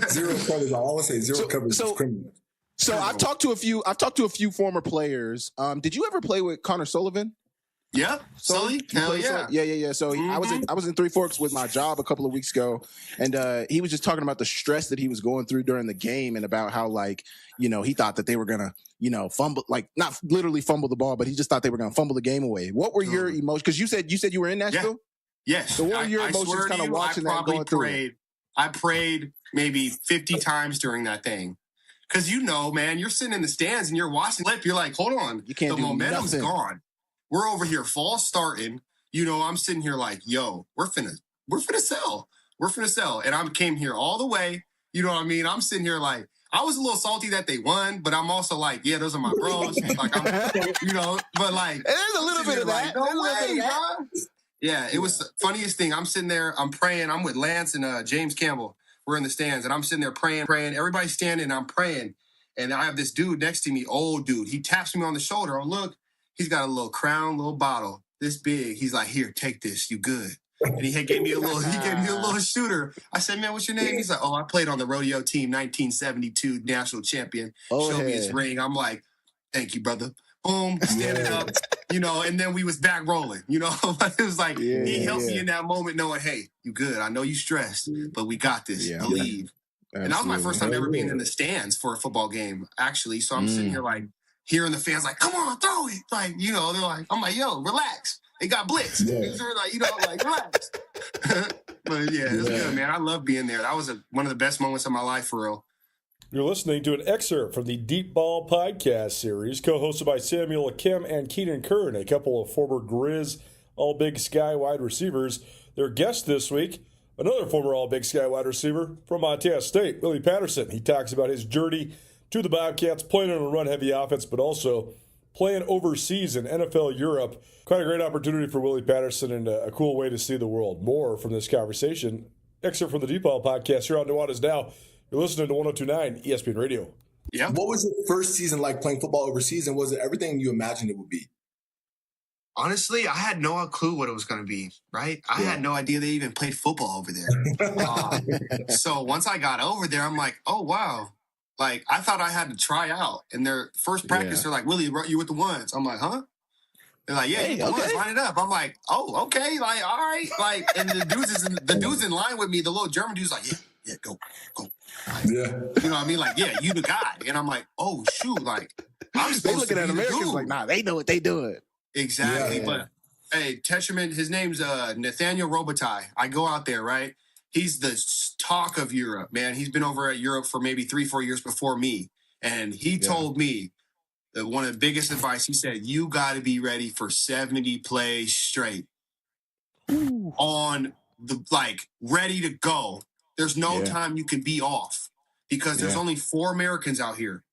Zero coverage. I always say zero coverage is criminal. So I've talked to a few former players. Did you ever play with Connor Sullivan? Yep. Sully? Hell yeah. Yeah. So I was in Three Forks with my job a couple of weeks ago, and he was just talking about the stress that he was going through during the game, and about how, like, he thought that they were gonna, fumble, like not literally fumble the ball, but he just thought they were gonna fumble the game away. What were your emotions? Because you said you were in Nashville. Yeah. Yes. So what were your emotions kind of watching that going through? I prayed maybe 50 times during that thing. Because man, you're sitting in the stands and you're watching flip. You're like, hold on. You can't the do momentum's nothing. gone. We're over here false starting. I'm sitting here like, yo, we're finna sell. We're finna sell. And I came here all the way. You know what I mean? I'm sitting here like, I was a little salty that they won, but I'm also like, yeah, those are my bros. Like, but like, there's a little bit of that. No way, bro. Yeah, it was the funniest thing. I'm sitting there, I'm praying. I'm with Lance and James Campbell. We're in the stands, and I'm sitting there praying. Everybody's standing, and I'm praying. And I have this dude next to me, old dude. He taps me on the shoulder. Oh, look, he's got a little Crown, little bottle, this big. He's like, here, take this. You good. And he gave me a little shooter. I said, man, what's your name? He's like, oh, I played on the rodeo team, 1972 national champion. Show me his ring. I'm like, thank you, brother. Boom, standing up, and then we was back rolling, it was like, he helped me in that moment knowing, hey, you good. I know you stressed, but we got this. Believe. Yeah. And that was my first time ever being in the stands for a football game, actually. So I'm sitting here like hearing the fans like, come on, throw it. Like, they're like, I'm like, yo, relax. They got blitz. They're like, like, relax. But yeah, it was good, man. I love being there. That was one of the best moments of my life, for real. You're listening to an excerpt from the Deep Ball podcast series, co-hosted by Samuel Kim and Keenan Kern, a couple of former Grizz All-Big Sky wide receivers. Their guest this week, another former All-Big Sky wide receiver from Montana State, Willie Patterson. He talks about his journey to the Bobcats, playing on a run-heavy offense, but also playing overseas in NFL Europe. Quite a great opportunity for Willie Patterson and a cool way to see the world. More from this conversation. Excerpt from the Deep Ball podcast here on Nuanez Now. You're listening to 102.9 ESPN Radio. Yeah. What was your first season like playing football overseas, and was it everything you imagined it would be? Honestly, I had no clue what it was going to be, right? I had no idea they even played football over there. So once I got over there, I'm like, oh, wow. Like, I thought I had to try out. And their first practice, they're like, Willie, you with the ones? I'm like, huh? They're like, yeah, the ones, line it up. I'm like, oh, okay. Like, all right. Like, and the dude's in line with me. The little German dude's like, yeah, go. Like, you know what I mean? Like, yeah, you the guy. And I'm like, oh, shoot. Like, I'm supposed they looking to at be Americans the dude. like, nah, they know what they doing. Exactly. But, hey, Tetraman, his name's Nathaniel Robitaille. I go out there, right? He's the talk of Europe, man. He's been over at Europe for maybe 3-4 years before me. And he told me that one of the biggest advice, he said, you got to be ready for 70 plays straight. On the, ready to go. There's no time you can be off because there's only 4 Americans out here,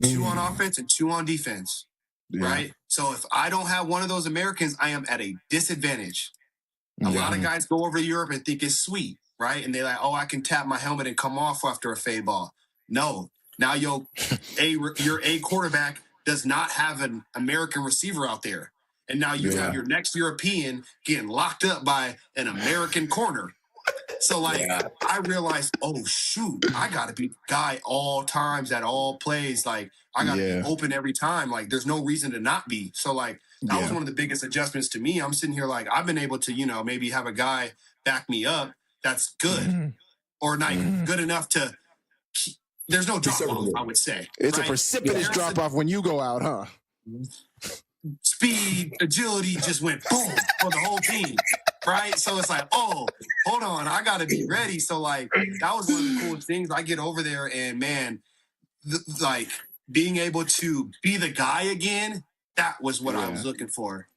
2 on offense and 2 on defense, right? So if I don't have one of those Americans, I am at a disadvantage. A lot of guys go over to Europe and think it's sweet, right? And they're like, oh, I can tap my helmet and come off after a fade ball. No. Now your A quarterback does not have an American receiver out there. And now you have your next European getting locked up by an American corner. So, I realized, oh, shoot, I got to be the guy all times at all plays. Like, I got to be open every time. Like, there's no reason to not be. So, that was one of the biggest adjustments to me. I'm sitting here I've been able to, maybe have a guy back me up that's good or not good enough to there's no drop-off, I would say. It's a precipitous drop-off when you go out, huh? Speed, agility just went boom for the whole team, right? So it's like, oh, hold on, I got to be ready. So, that was one of the coolest things. I get over there and, man, being able to be the guy again, that was what I was looking for.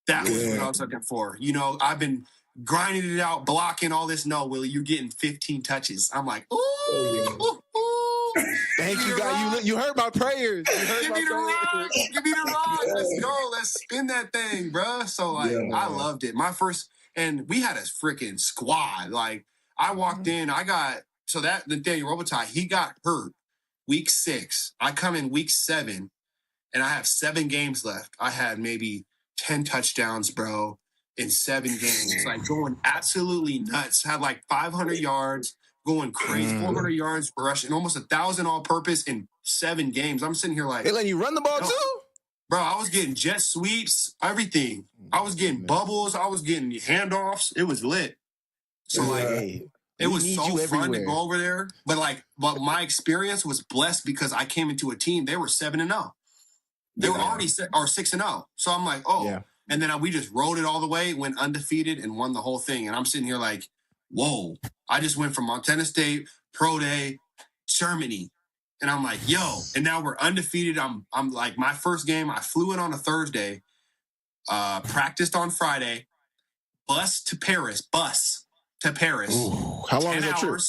That was what I was looking for. I've been grinding it out, blocking all this. No, Willie, you're getting 15 touches. I'm like, ooh. Thank you, God. You heard my prayers. Give me the rock. Give me the rock. Let's go. Let's spin that thing, bro. So, I loved it. And we had a freaking squad. I walked in, that Nathaniel Robitaille, he got hurt week 6. I come in week 7, and I have 7 games left. I had maybe 10 touchdowns, bro, in 7 games. Going absolutely nuts. Had 500 yards. Going crazy, 400 yards rushing, almost 1,000 all-purpose in 7 games. I'm sitting here they letting you run the ball too? Bro, I was getting jet sweeps, everything. I was getting bubbles. I was getting handoffs. It was lit. So it was so fun to go over there. But my experience was blessed because I came into a team. They were 7-0. They were already 6-0. So I'm like, and then we just rode it all the way, went undefeated, and won the whole thing. And I'm sitting here like, whoa! I just went from Montana State, Pro Day, Germany. And I'm like, yo, and now we're undefeated. I'm like, my first game, I flew in on a Thursday, practiced on Friday, bus to Paris. Ooh, how long is that trip?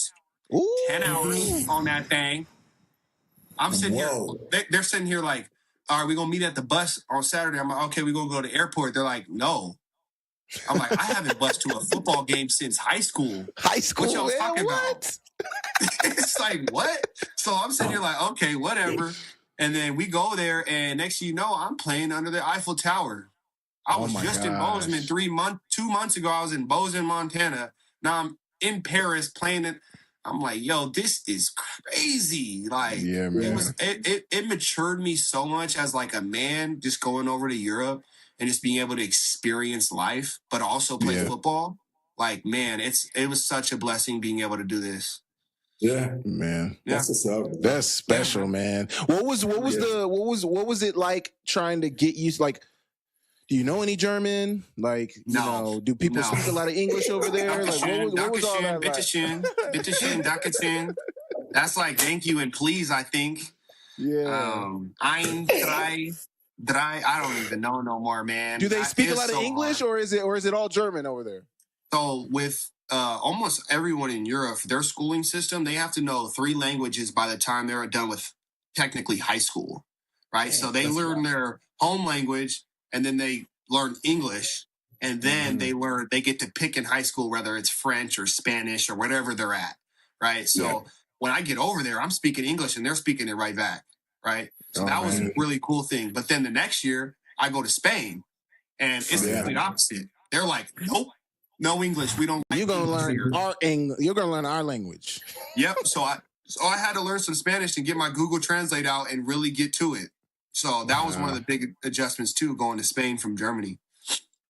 10 hours on that thing. I'm sitting here, they're sitting here like, all right, we're going to meet at the bus on Saturday. I'm like, okay, we're going to go to the airport. They're like, no. I'm like, I haven't bused to a football game since high school. High school? What y'all talking what? about? It's like, what? So I'm sitting here like, okay, whatever. And then we go there, and next thing you know, I'm playing under the Eiffel Tower. I was just in Bozeman 2 months ago. I was in Bozeman, Montana. Now I'm in Paris playing it. I'm like, yo, this is crazy. Like, it matured me so much as like a man just going over to Europe and just being able to experience life, but also play football. Like, man, it was such a blessing being able to do this. Yeah, man. That's what's up. That's special, man. What was it like trying to get used? Like, do you know any German? Like, do people speak a lot of English over there? Like, what was all that like? Bitteschön, Dankeschön. That's like thank you and please, I think. Yeah. Ein, drei. I don't even know no more, man. Do they speak a lot of English, or is it all German over there? So with almost everyone in Europe, their schooling system, they have to know 3 languages by the time they're done with technically high school, right? So they learn their home language, and then they learn English, and then they get to pick in high school whether it's French or Spanish or whatever they're at, right? So when I get over there, I'm speaking English, and they're speaking it right back, right? So that was a really cool thing. But then the next year, I go to Spain, and it's the complete opposite. They're like, nope. No English. We don't. You're gonna learn You're gonna learn our language. Yep. So I had to learn some Spanish and get my Google Translate out and really get to it. So that was one of the big adjustments too, going to Spain from Germany.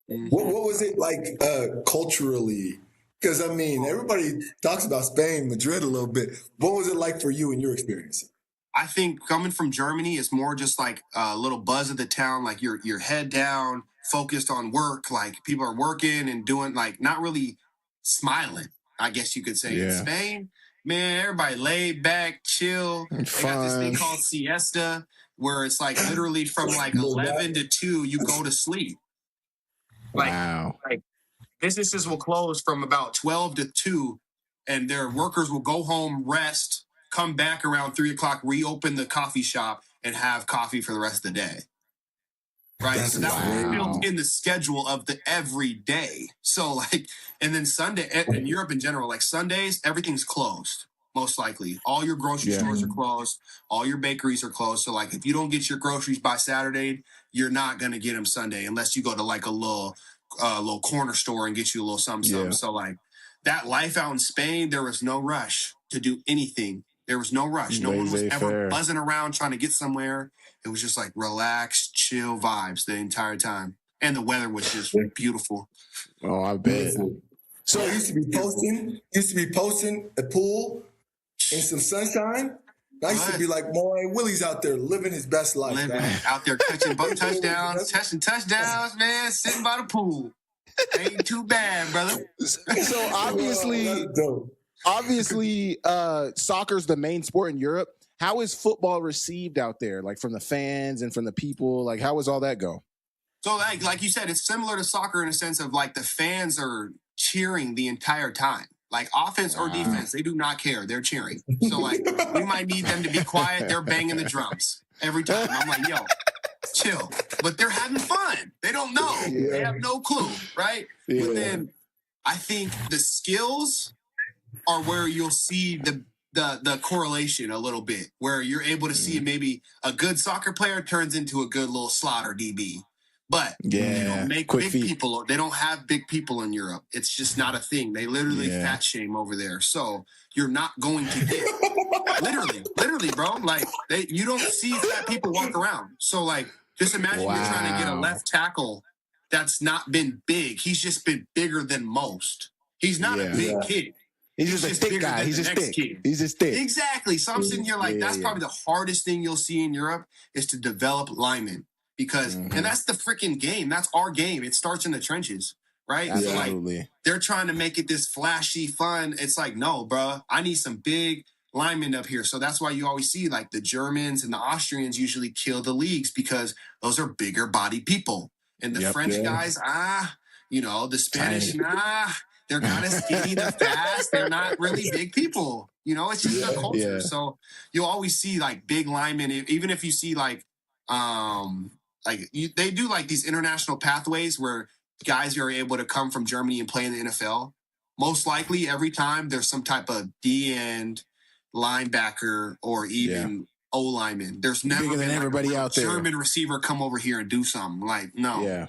What was it like culturally? Because I mean, everybody talks about Spain, Madrid a little bit. What was it like for you in your experience? I think coming from Germany is more just like a little buzz of the town, like your head down, focused on work, like people are working and doing like not really smiling, I guess you could say. In Spain, man, everybody laid back, chill. They got this thing called siesta, where it's like literally from like 11 to 2, you go to sleep. Like businesses will close from about 12 to 2, and their workers will go home, rest, come back around 3 o'clock, reopen the coffee shop, and have coffee for the rest of the day. Right. So that was built in the schedule of the every day. So like, and then Sunday in Europe in general, like Sundays, everything's closed. Most likely all your grocery stores are closed. All your bakeries are closed. So like, if you don't get your groceries by Saturday, you're not going to get them Sunday unless you go to like a little corner store and get you a little something. So like that life out in Spain, there was no rush to do anything. There was no rush. No one was ever buzzing around trying to get somewhere. It was just like relaxed, chill vibes the entire time. And the weather was just beautiful. Oh, I bet. So I used to be posting a pool in some sunshine. I used to be like, boy, Willie's out there living his best life. Out there catching both touchdowns, man, sitting by the pool. Ain't too bad, brother. So obviously, soccer's the main sport in Europe. How is football received out there? Like from the fans and from the people? Like how does all that go? So like you said, it's similar to soccer in a sense of like the fans are cheering the entire time. Like offense or defense, they do not care. They're cheering. So like we might need them to be quiet. They're banging the drums every time. I'm like, yo, chill. But they're having fun. They don't know. They have no clue, right? But then I think the skills are where you'll see the correlation a little bit, where you're able to see maybe a good soccer player turns into a good little slaughter DB. But they don't make big people. They don't have big people in Europe. It's just not a thing. They literally fat shame over there. So you're not going to get literally, bro. Like you don't see fat people walk around. So like Just imagine you're trying to get a left tackle that's not been big. He's just been bigger than most. He's not a big kid. He's just a thick guy. He's just thick. He's just thick. Exactly. So I'm sitting here like, that's probably the hardest thing you'll see in Europe is to develop linemen because, and that's the freaking game. That's our game. It starts in the trenches, right? Absolutely. So like, they're trying to make it this flashy, fun. It's like, no, bro, I need some big linemen up here. So that's why you always see like the Germans and the Austrians usually kill the leagues because those are bigger body people. And the French guys, the Spanish, they're kind of skinny, they're fast, they're not really big people. It's just their culture. Yeah. So you'll always see like big linemen, even if you see like they do like these international pathways where guys are able to come from Germany and play in the NFL. Most likely every time there's some type of D-end linebacker or even O lineman. There's never bigger than everybody out there. German receiver come over here and do something. Like, no. Yeah.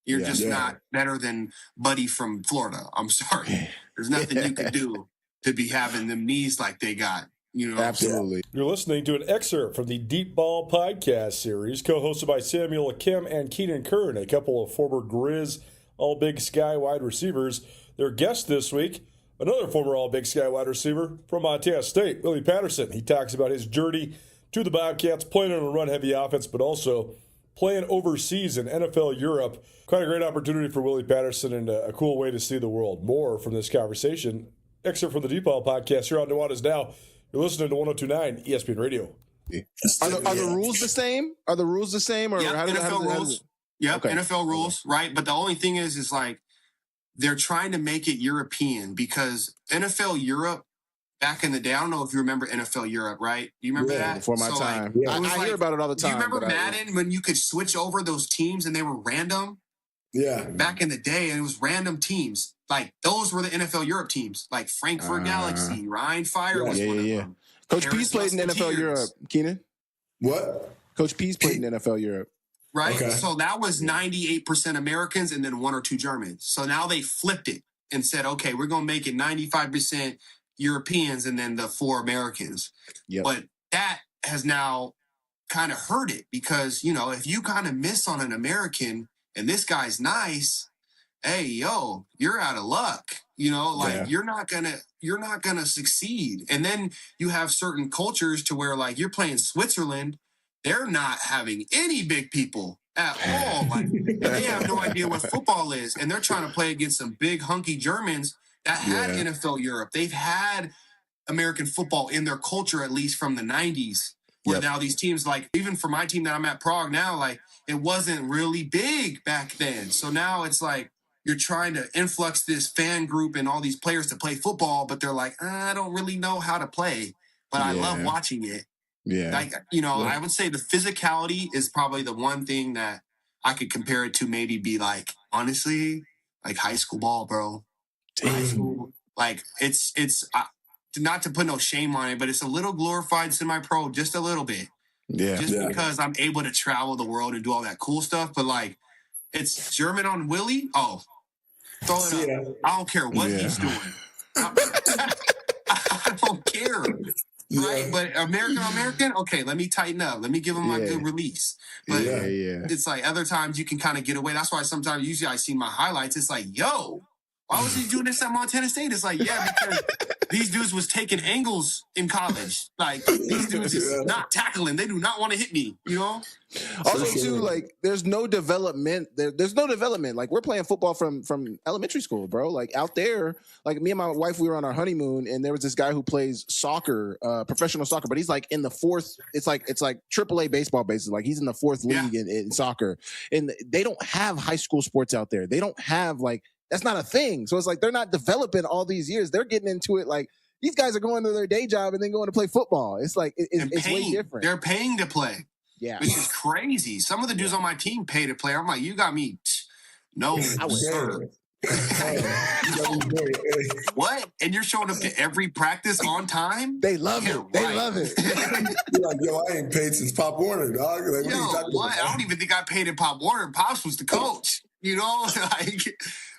You're just not better than Buddy from Florida. I'm sorry. There's nothing you can do to be having them knees like they got. Absolutely. You're listening to an excerpt from the Deep Ball podcast series, co-hosted by Samuel Akim and Keenan Kern, a couple of former Grizz All-Big Sky wide receivers. Their guest this week, another former All-Big Sky wide receiver from Montana State, Willie Patterson. He talks about his journey to the Bobcats, playing on a run-heavy offense, but also playing overseas in NFL Europe. Quite a great opportunity for Willie Patterson and a cool way to see the world. More from this conversation. Excerpt from the Deep Ball podcast here on Nuanez Now. You're listening to 102.9 ESPN Radio. Are the rules the same? Are the rules the same? Or how NFL rules. Yep, okay. NFL rules, right? But the only thing is like they're trying to make it European because NFL Europe, back in the day, I don't know if you remember NFL Europe, right? Do you remember that? Before my time. I hear about it all the time. Do you remember Madden when you could switch over those teams and they were random? Yeah. Back in the day, and it was random teams. Like, those were the NFL Europe teams. Like, Frankfurt Galaxy, Ryan Fire was one of them. Coach Pease played in NFL Europe, Keenan. What? Coach Pease played in NFL Europe. Right? Okay. So that was 98% Americans and then 1 or 2 Germans. So now they flipped it and said, okay, we're going to make it 95% Europeans and then the 4 Americans. Yep. But that has now kind of hurt it because, if you kind of miss on an American and this guy's nice, hey, yo, you're out of luck. You're not gonna succeed. And then you have certain cultures to where like you're playing Switzerland, they're not having any big people at all. Like they have no idea what football is, and they're trying to play against some big hunky Germans that had NFL Europe. They've had American football in their culture at least from the 90s. Where now these teams, like even for my team that I'm at Prague now, like it wasn't really big back then. So now it's like you're trying to influx this fan group and all these players to play football, but they're like, I don't really know how to play, but I love watching it. Yeah. Like, I would say the physicality is probably the one thing that I could compare it to maybe be like, honestly, like high school ball, bro. High school, like it's not to put no shame on it, but it's a little glorified semi-pro, just a little bit. Yeah. Because I'm able to travel the world and do all that cool stuff. But like, it's German on Willie. Oh, throw it up. I don't care what he's doing. I don't care. Right? But American, okay, let me tighten up. Let me give him my good release. But it's like other times you can kind of get away. That's why sometimes usually I see my highlights. It's like, yo, why was he doing this at Montana State? It's like, because these dudes was taking angles in college. Like, these dudes is not tackling. They do not want to hit me, Also, too, like, there's no development. There's no development. Like, we're playing football from elementary school, bro. Like, out there, like, me and my wife, we were on our honeymoon, and there was this guy who plays soccer, professional soccer, but he's, like, in the 4th. It's like AAA baseball, basically. Like, he's in the 4th league in soccer. And they don't have high school sports out there. They don't have, like, that's not a thing. So it's like they're not developing all these years. They're getting into it like these guys are going to their day job and then going to play football. It's like it's way different. They're paying to play. Yeah. Which is crazy. Some of the dudes on my team pay to play. I'm like, you got me. No, sir. What? And you're showing up to every practice on time? They love it. They love it. You're like, yo, I ain't paid since Pop Warner, dog. Like, what? I don't even think I paid in Pop Warner. Pops was the coach.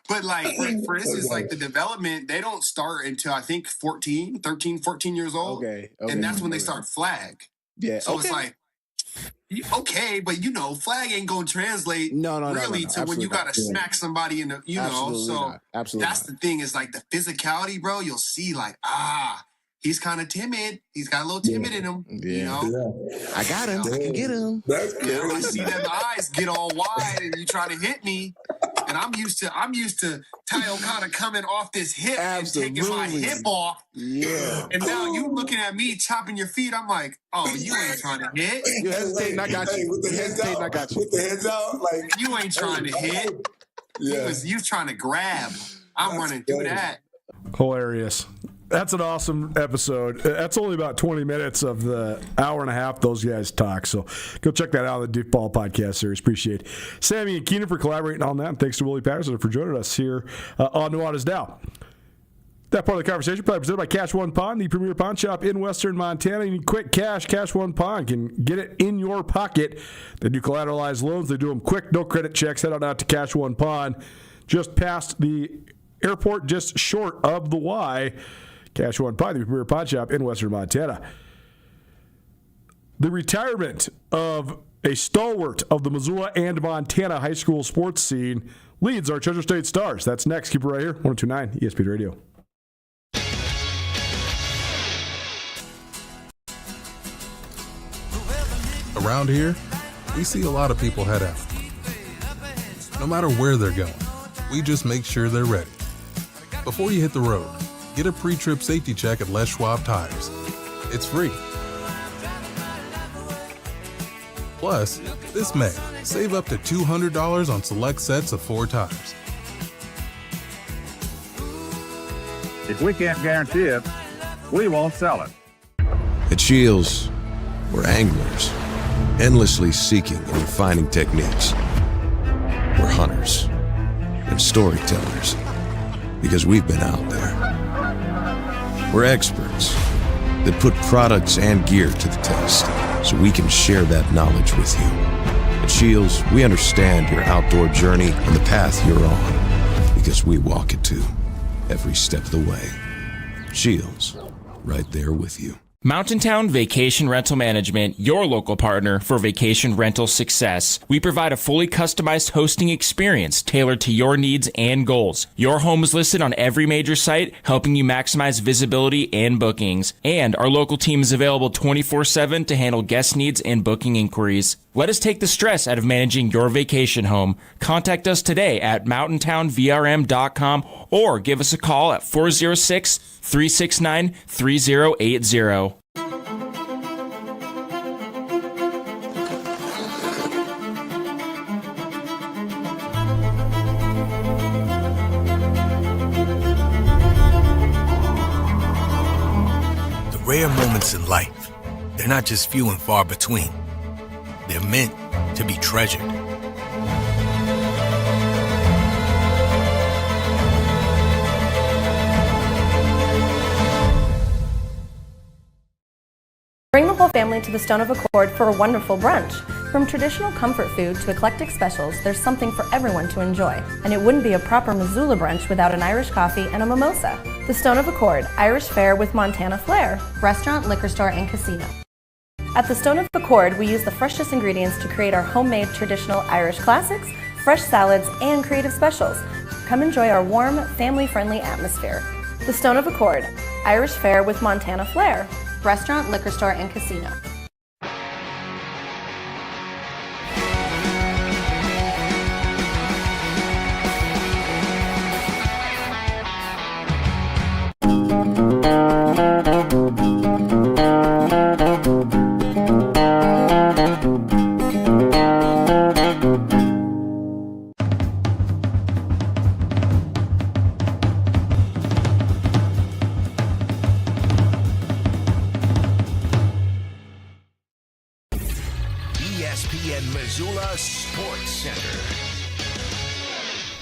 But like, for instance, like the development, they don't start until I think 13, 14 years old. Okay. And that's when they start flag. Yeah. So it's like, Okay, but flag ain't gonna translate No, really to when you absolutely not. gotta smack somebody in the, Absolutely so not. Absolutely that's not. the thing is like the physicality, bro. You'll see like, he's kind of timid. He's got a little timid in him, I got him. I can get him. That's Yeah, I crazy. see them eyes get all wide and you try to hit me. And I'm used to Ty O'Connor coming off this hip and taking my hip off. Yeah. And now you looking at me chopping your feet. I'm like, oh, you ain't trying to hit. You hesitating, I got you. With the heads out, I got you. With the heads out, like You ain't trying to hit. Yeah. You trying to grab. I'm running through that. Hilarious. That's an awesome episode. That's only about 20 minutes of the hour and a half those guys talk. So go check that out on the Deep Ball podcast series. Appreciate Sammy and Keenan for collaborating on that. And thanks to Willie Patterson for joining us here on Nuanez Now. That part of the conversation probably presented by Cash One Pawn, the premier pawn shop in Western Montana. You need quick cash. Cash One Pawn can get it in your pocket. They do collateralized loans. They do them quick, no credit checks. Head on out to Cash One Pawn, just past the airport, just short of the Y. Cash One Pawn, the premier pawn shop in Western Montana. The retirement of a stalwart of the Missoula and Montana high school sports scene leads our Treasure State Stars. That's next. Keep it right here. 102.9 ESPN Radio. Around here, we see a lot of people head out. No matter where they're going, we just make sure they're ready. Before you hit the road, get a pre-trip safety check at Les Schwab Tires. It's free. Plus, this May, save up to $200 on select sets of 4 tires. If we can't guarantee it, we won't sell it. At Shields, we're anglers, endlessly seeking and refining techniques. We're hunters and storytellers, because we've been out there. We're experts that put products and gear to the test, so we can share that knowledge with you. At Shields, we understand your outdoor journey and the path you're on, because we walk it too, every step of the way. Shields, right there with you. Mountain Town Vacation Rental Management, your local partner for vacation rental success. We provide a fully customized hosting experience tailored to your needs and goals. Your home is listed on every major site, helping you maximize visibility and bookings. And our local team is available 24/7 to handle guest needs and booking inquiries. Let us take the stress out of managing your vacation home. Contact us today at mountaintownvrm.com or give us a call at 406-369-3080. The rare moments in life, they're not just few and far between. They're meant to be treasured. Bring the whole family to the Stone of Accord for a wonderful brunch. From traditional comfort food to eclectic specials, there's something for everyone to enjoy. And it wouldn't be a proper Missoula brunch without an Irish coffee and a mimosa. The Stone of Accord, Irish fare with Montana flair. Restaurant, liquor store, and casino. At the Stone of Accord, we use the freshest ingredients to create our homemade traditional Irish classics, fresh salads, and creative specials. Come enjoy our warm, family-friendly atmosphere. The Stone of Accord, Irish fare with Montana flair. Restaurant, liquor store, and casino. ESPN Missoula Sports Center.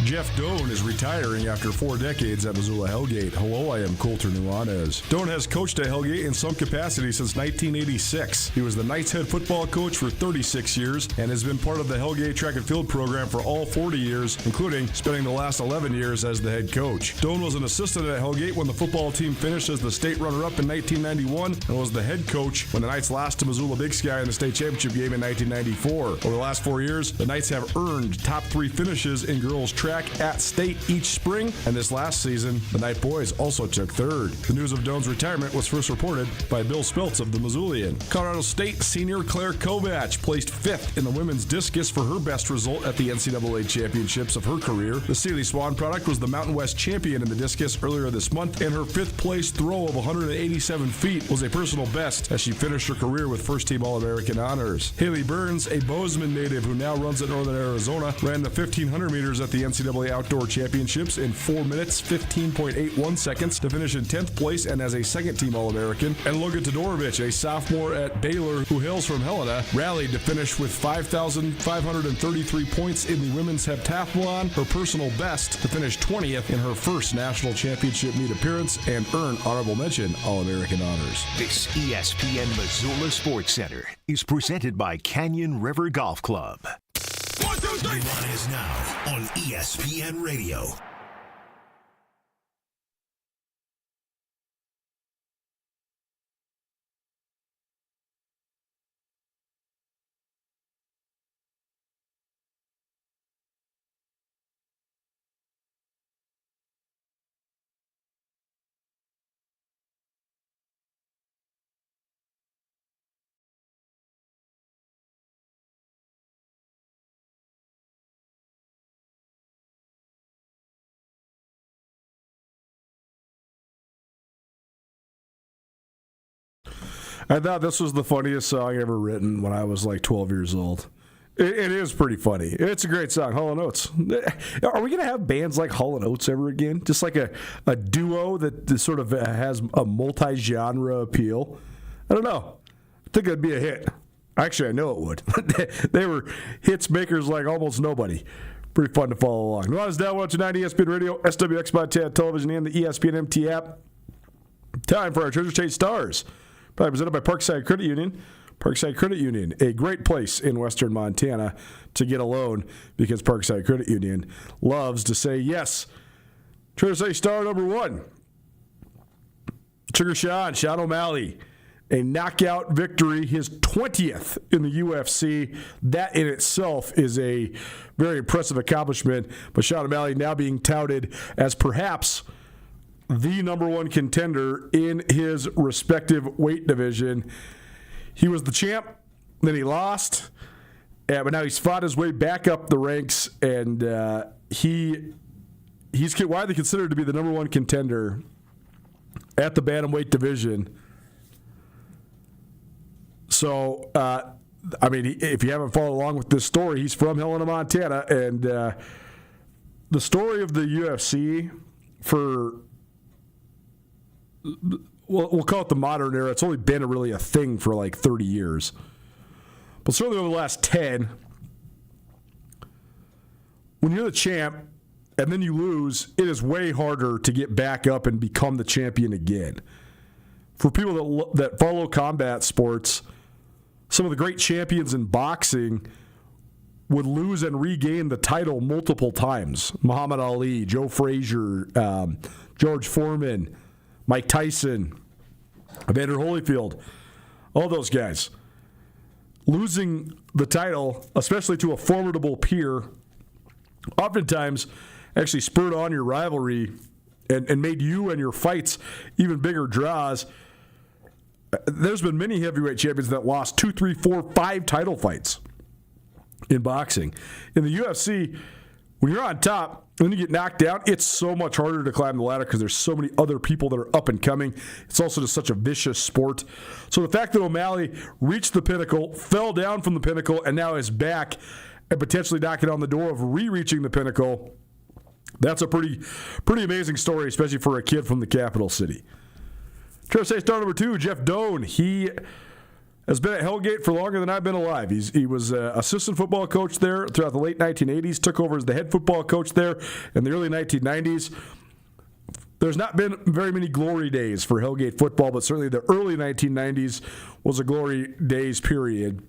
Jeff Doan is retiring after 4 decades at Missoula Hellgate. Hello, I am Colter Nuanez. Doan has coached at Hellgate in some capacity since 1986. He was the Knights head football coach for 36 years and has been part of the Hellgate track and field program for all 40 years, including spending the last 11 years as the head coach. Doan was an assistant at Hellgate when the football team finished as the state runner-up in 1991 and was the head coach when the Knights lost to Missoula Big Sky in the state championship game in 1994. Over the last 4 years, the Knights have earned top 3 finishes in girls track at state each spring, and this last season, the Knight boys also took 3rd. The news of Doan's retirement was first reported by Bill Speltz of the Missoulian. Colorado State senior Claire Kovach placed 5th in the women's discus for her best result at the NCAA championships of her career. The Sealy Swan product was the Mountain West champion in the discus earlier this month, and her 5th place throw of 187 feet was a personal best as she finished her career with first-team All-American honors. Haley Burns, a Bozeman native who now runs at Northern Arizona, ran the 1,500 meters at the NCAA Outdoor Championships in 4 minutes, 15.81 seconds to finish in 10th place and as a second-team All-American. And Logan Todorovich, a sophomore at Baylor who hails from Helena, rallied to finish with 5,533 points in the women's heptathlon, her personal best, to finish 20th in her first national championship meet appearance and earn honorable mention All-American honors. This ESPN Missoula Sports Center is presented by Canyon River Golf Club. Nuanez Now on ESPN Radio. I thought this was the funniest song ever written when I was like 12 years old. It is pretty funny. It's a great song, Hall & Oates. Are we going to have bands like Hall & Oates ever again? Just like a duo that sort of has a multi-genre appeal? I don't know. I think it'd be a hit. Actually, I know it would. They were hits makers like almost nobody. Pretty fun to follow along. Nuanez Now, 129 ESPN Radio, SWX Montana Television, and the ESPN MT app. Time for our Treasure State Stars. Probably presented by Parkside Credit Union. Parkside Credit Union, a great place in western Montana to get a loan because Parkside Credit Union loves to say yes. Treasure State Star number 1. Sugar Sean O'Malley. A knockout victory, his 20th in the UFC. That in itself is a very impressive accomplishment. But Sean O'Malley now being touted as perhaps the number 1 contender in his respective weight division. He was the champ, then he lost, but now he's fought his way back up the ranks, and he's widely considered to be the number 1 contender at the bantamweight division. So, I mean, if you haven't followed along with this story, he's from Helena, Montana, and the story of the UFC for, we'll call it the modern era. It's only been really a thing for like 30 years. But certainly over the last 10, when you're the champ and then you lose, it is way harder to get back up and become the champion again. For people that follow combat sports, some of the great champions in boxing would lose and regain the title multiple times. Muhammad Ali, Joe Frazier, George Foreman, Mike Tyson, Evander Holyfield, all those guys. Losing the title, especially to a formidable peer, oftentimes actually spurred on your rivalry and made you and your fights even bigger draws. There's been many heavyweight champions that lost 2, 3, 4, 5 title fights in boxing. In the UFC, when you're on top, when you get knocked down, it's so much harder to climb the ladder because there's so many other people that are up and coming. It's also just such a vicious sport. So the fact that O'Malley reached the pinnacle, fell down from the pinnacle, and now is back and potentially knocking on the door of re-reaching the pinnacle, that's a pretty amazing story, especially for a kid from the capital city. Treasure State star number 2, Jeff Doan. He has been at Hellgate for longer than I've been alive. He was assistant football coach there throughout the late 1980s, took over as the head football coach there in the early 1990s. There's not been very many glory days for Hellgate football, but certainly the early 1990s was a glory days period.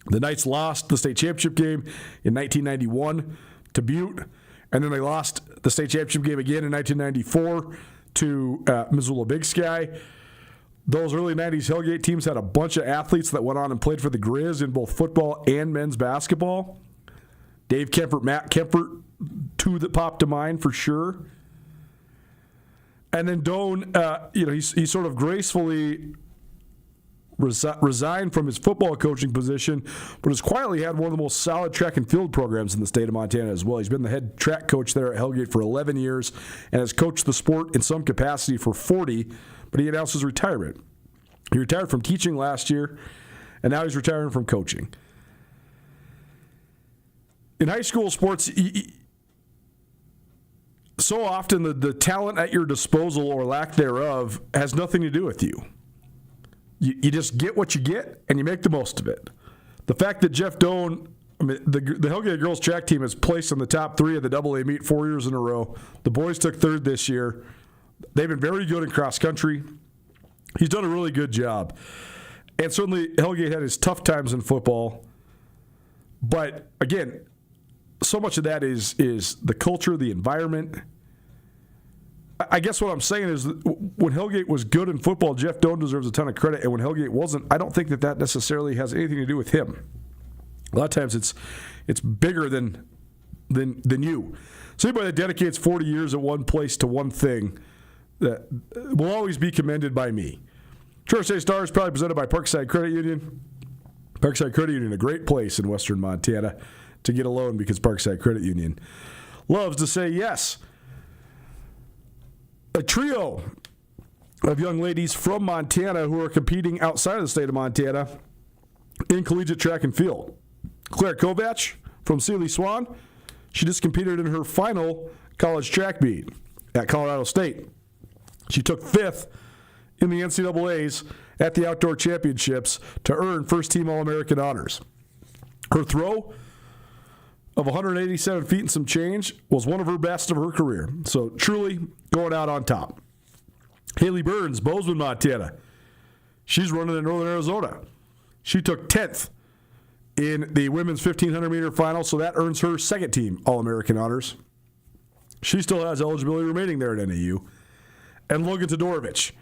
The Knights lost the state championship game in 1991 to Butte, and then they lost the state championship game again in 1994 to Missoula Big Sky. Those early 90s Hellgate teams had a bunch of athletes that went on and played for the Grizz in both football and men's basketball. Dave Kempert, Matt Kempert, two that popped to mind for sure. And then Doan, he sort of gracefully resigned from his football coaching position, but has quietly had one of the most solid track and field programs in the state of Montana as well. He's been the head track coach there at Hellgate for 11 years and has coached the sport in some capacity for 40, but he announced his retirement. He retired from teaching last year, and now he's retiring from coaching. In high school sports, so often the talent at your disposal or lack thereof has nothing to do with you. You just get what you get, and you make the most of it. The fact that Jeff Doan, the Hellgate girls track team has placed in the top 3 of the AA meet 4 years in a row. The boys took 3rd this year. They've been very good in cross country. He's done a really good job. And certainly Hellgate had his tough times in football. But again, so much of that is the culture, the environment. I guess what I'm saying is that when Hellgate was good in football, Jeff Doan deserves a ton of credit. And when Hellgate wasn't, I don't think that necessarily has anything to do with him. A lot of times it's bigger than you. So anybody that dedicates 40 years at one place to one thing that will always be commended by me. Church Day Star is probably presented by Parkside Credit Union. Parkside Credit Union, a great place in western Montana to get a loan because Parkside Credit Union loves to say yes. A trio of young ladies from Montana who are competing outside of the state of Montana in collegiate track and field. Claire Kovach from Sealy Swan. She just competed in her final college track meet at Colorado State. She took 5th in the NCAAs at the Outdoor Championships to earn first-team All-American honors. Her throw of 187 feet and some change was one of her best of her career. So truly going out on top. Haley Burns, Bozeman, Montana. She's running in Northern Arizona. She took 10th in the women's 1,500-meter final, so that earns her second-team All-American honors. She still has eligibility remaining there at NAU. And Logan Todorovich,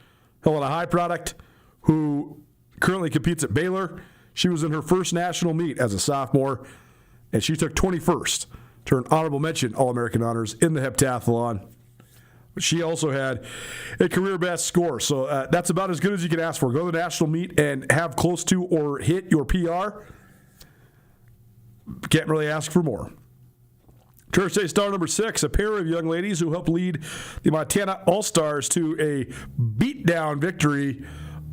Helena High product, who currently competes at Baylor. She was in her first national meet as a sophomore, and she took 21st to earn honorable mention All-American honors in the heptathlon. She also had a career best score, so that's about as good as you can ask for. Go to the national meet and have close to or hit your PR. Can't really ask for more. Church Day Star number 6, a pair of young ladies who helped lead the Montana All-Stars to a beatdown victory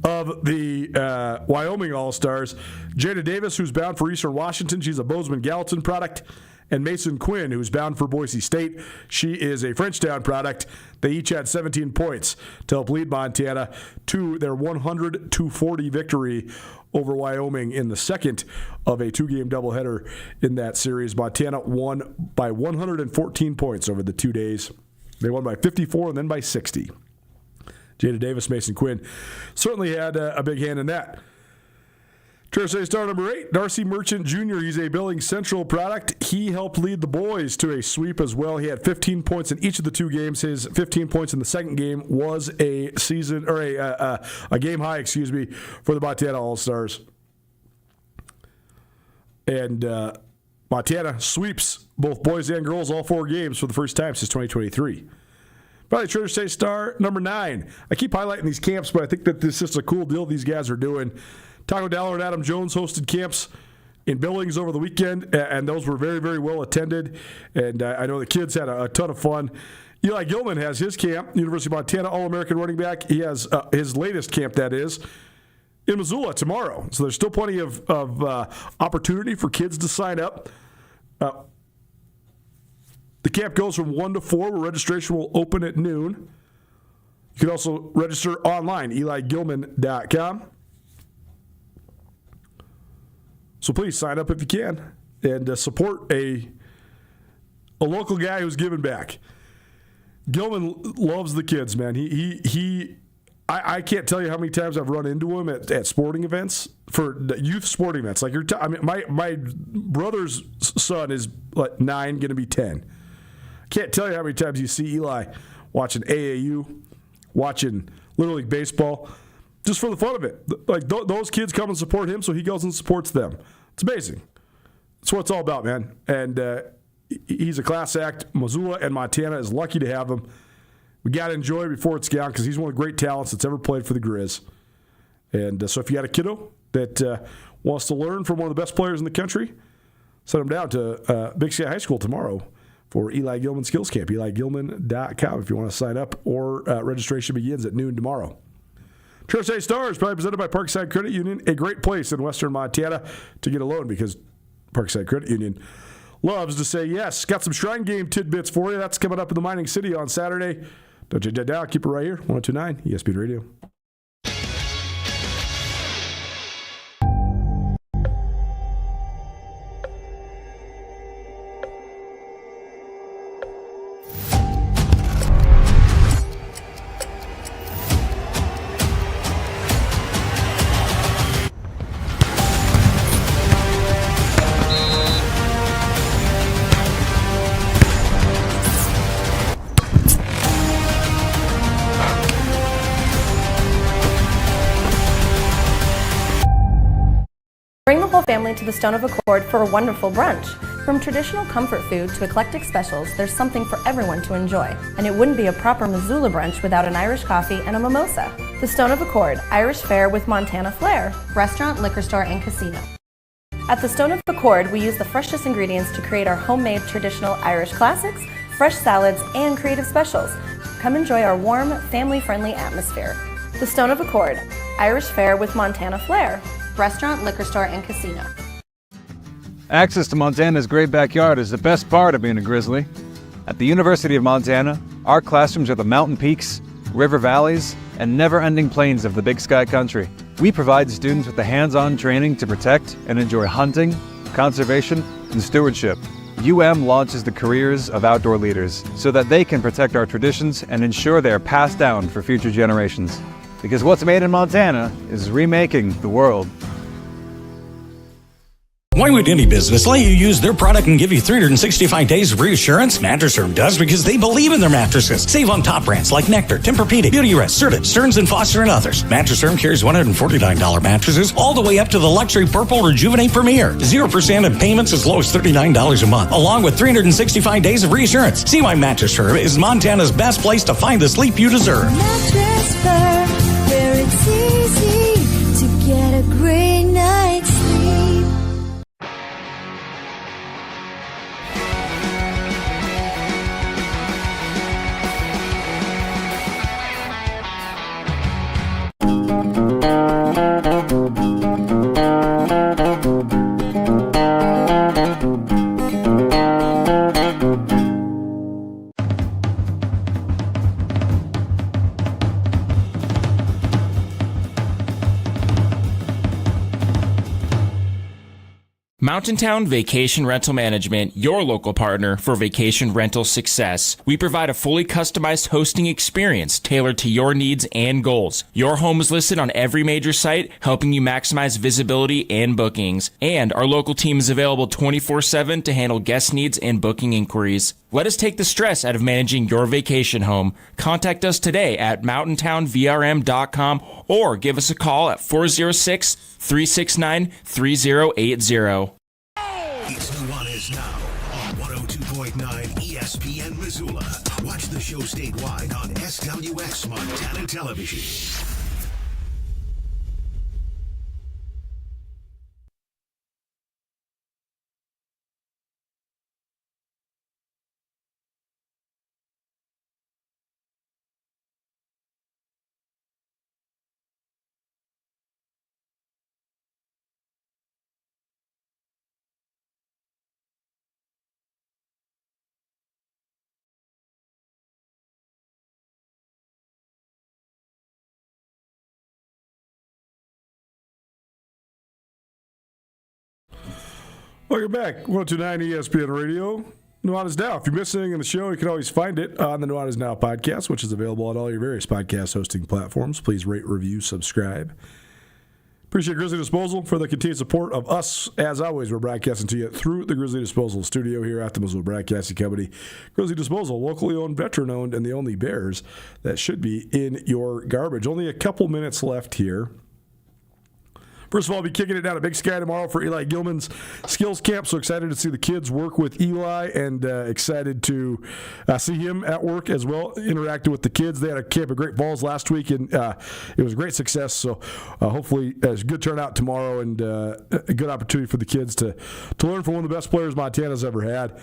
of the Wyoming All-Stars. Jada Davis, who's bound for Eastern Washington. She's a Bozeman Gallatin product. And Mason Quinn, who's bound for Boise State. She is a Frenchtown product. They each had 17 points to help lead Montana to their 100-40 victory over Wyoming in the second of a 2-game doubleheader in that series. Montana won by 114 points over the 2 days. They won by 54 and then by 60. Jada Davis, Mason Quinn certainly had a big hand in that. Thursday Star number 8, Darcy Merchant Jr. He's a Billings Central product. He helped lead the boys to a sweep as well. He had 15 points in each of the 2 games. His 15 points in the second game was a season or a game high, for the Montana All-Stars. And Montana sweeps both boys and girls all 4 games for the first time since 2023. Probably Treasure State Star number 9. I keep highlighting these camps, but I think that this is just a cool deal these guys are doing. Taco Dallard and Adam Jones hosted camps in Billings over the weekend, and those were very, very well attended. And I know the kids had a ton of fun. Eli Gilman has his camp, University of Montana All-American running back. He has his latest camp, that is, in Missoula tomorrow. So there's still plenty of opportunity for kids to sign up. The camp goes from 1 to 4, where registration will open at noon. You can also register online, EliGilman.com. So please sign up if you can and support a local guy who's giving back. Gilman loves the kids, man. I can't tell you how many times I've run into him at sporting events, for youth sporting events. Like my brother's son is like 9, going to be 10. I can't tell you how many times you see Eli watching AAU, watching Little League baseball, just for the fun of it. Like those kids come and support him, so he goes and supports them. It's amazing. That's what it's all about, man. And he's a class act. Missoula and Montana is lucky to have him. We got to enjoy it before it's gone because he's one of the great talents that's ever played for the Grizz. And so if you got a kiddo that wants to learn from one of the best players in the country, send him down to Big Sky High School tomorrow for Eli Gilman Skills Camp, EliGilman.com if you want to sign up, or registration begins at noon tomorrow. Tri-State Stars, probably presented by Parkside Credit Union, a great place in western Montana to get a loan because Parkside Credit Union loves to say yes. Got some Shrine Game tidbits for you. That's coming up in the Mining City on Saturday. Don't you dead down. Keep it right here. 102.9 ESPN Radio. Bring the whole family to the Stone of Accord for a wonderful brunch. From traditional comfort food to eclectic specials, there's something for everyone to enjoy. And it wouldn't be a proper Missoula brunch without an Irish coffee and a mimosa. The Stone of Accord, Irish fare with Montana flair. Restaurant, liquor store, and casino. At the Stone of Accord, we use the freshest ingredients to create our homemade traditional Irish classics, fresh salads, and creative specials. Come enjoy our warm, family-friendly atmosphere. The Stone of Accord, Irish fare with Montana flair. Restaurant, liquor store, and casino. Access to Montana's great backyard is the best part of being a Grizzly. At the University of Montana, our classrooms are the mountain peaks, river valleys, and never-ending plains of the Big Sky country. We provide students with the hands-on training to protect and enjoy hunting, conservation, and stewardship. UM launches the careers of outdoor leaders so that they can protect our traditions and ensure they are passed down for future generations. Because what's made in Montana is remaking the world. Why would any business let you use their product and give you 365 days of reassurance? Mattress Firm does because they believe in their mattresses. Save on top brands like Nectar, Tempur-Pedic, Beautyrest, Serta, Stearns & Foster, and others. Mattress Firm carries $149 mattresses all the way up to the luxury Purple Rejuvenate Premier. 0% in payments as low as $39 a month, along with 365 days of reassurance. See why Mattress Firm is Montana's best place to find the sleep you deserve. Mattress Firm, where it's easy to get a great night's sleep. Mountain Town Vacation Rental Management, your local partner for vacation rental success. We provide a fully customized hosting experience tailored to your needs and goals. Your home is listed on every major site, helping you maximize visibility and bookings. And our local team is available 24/7 to handle guest needs and booking inquiries. Let us take the stress out of managing your vacation home. Contact us today at mountaintownvrm.com or give us a call at 406-369-3080. It's Nuanez Now on 102.9 ESPN Missoula. Watch the show statewide on SWX Montana Television. Welcome back. 102.9 ESPN Radio. Nuanez Now. If you're missing in the show, you can always find it on the Nuanez Now podcast, which is available on all your various podcast hosting platforms. Please rate, review, subscribe. Appreciate Grizzly Disposal for the continued support of us. As always, we're broadcasting to you through the Grizzly Disposal studio here at the Missoula Broadcasting Company. Grizzly Disposal, locally owned, veteran owned, and the only Bears that should be in your garbage. Only a couple minutes left here. First of all, I'll be kicking it down at Big Sky tomorrow for Eli Gilman's skills camp. So excited to see the kids work with Eli and excited to see him at work as well, interacting with the kids. They had a camp at Great Falls last week, and it was a great success. So hopefully it's a good turnout tomorrow and a good opportunity for the kids to learn from one of the best players Montana's ever had.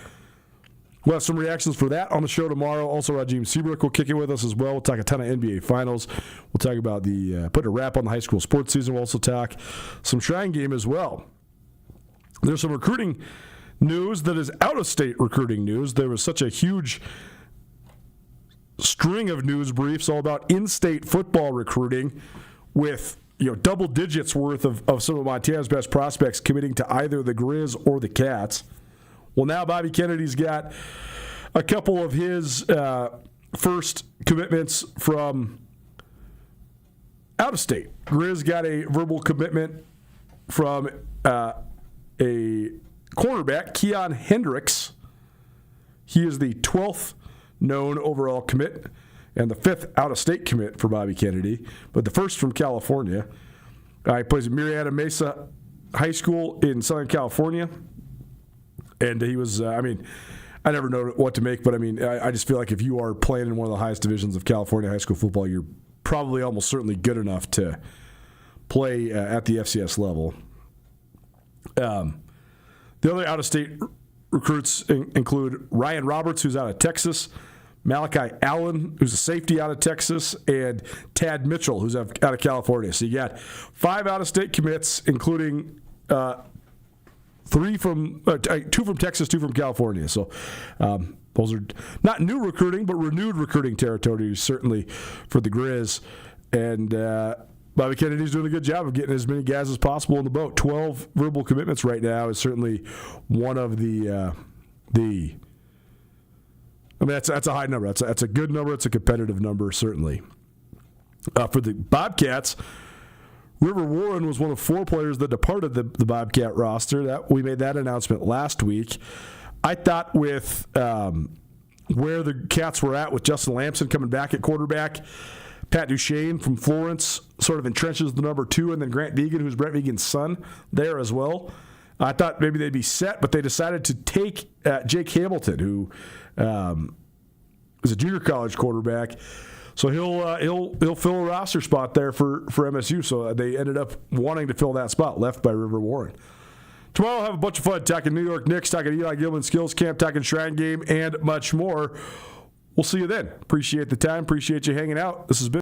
We'll have some reactions for that on the show tomorrow. Also, Rajim Seabrook will kick it with us as well. We'll talk a ton of NBA Finals. We'll talk about the putting a wrap on the high school sports season. We'll also talk some Shrine Game as well. There's some recruiting news that is out-of-state recruiting news. There was such a huge string of news briefs all about in-state football recruiting with double digits worth of some of Montana's best prospects committing to either the Grizz or the Cats. Well, now Bobby Kennedy's got a couple of his first commitments from out of state. Grizz got a verbal commitment from a cornerback, Keon Hendricks. He is the 12th known overall commit and the 5th out-of-state commit for Bobby Kennedy, but the first from California. He plays at Murrieta Mesa High School in Southern California. And he was, I never know what to make, but I just feel like if you are playing in one of the highest divisions of California high school football, you're probably almost certainly good enough to play at the FCS level. The other out-of-state recruits include Ryan Roberts, who's out of Texas, Malachi Allen, who's a safety out of Texas, and Tad Mitchell, who's out of California. So you got 5 out-of-state commits, including 2 from Texas, 2 from California. So those are not new recruiting, but renewed recruiting territory, certainly for the Grizz. And Bobby Kennedy's doing a good job of getting as many guys as possible in the boat. 12 verbal commitments right now is certainly one of the that's a high number. That's a good number. It's a competitive number, certainly. For the Bobcats, River Warren was one of 4 players that departed the Bobcat roster. We made that announcement last week. I thought with where the Cats were at with Justin Lamson coming back at quarterback, Pat Duchesne from Florence sort of entrenches the number 2, and then Grant Deegan, who's Brett Deegan's son, there as well. I thought maybe they'd be set, but they decided to take Jake Hamilton, who is a junior college quarterback. So he'll fill a roster spot there for MSU. So they ended up wanting to fill that spot left by River Warren. Tomorrow we'll have a bunch of fun talking New York Knicks, talking Eli Gilman Skills Camp, talking Shrine Game, and much more. We'll see you then. Appreciate the time. Appreciate you hanging out. This has been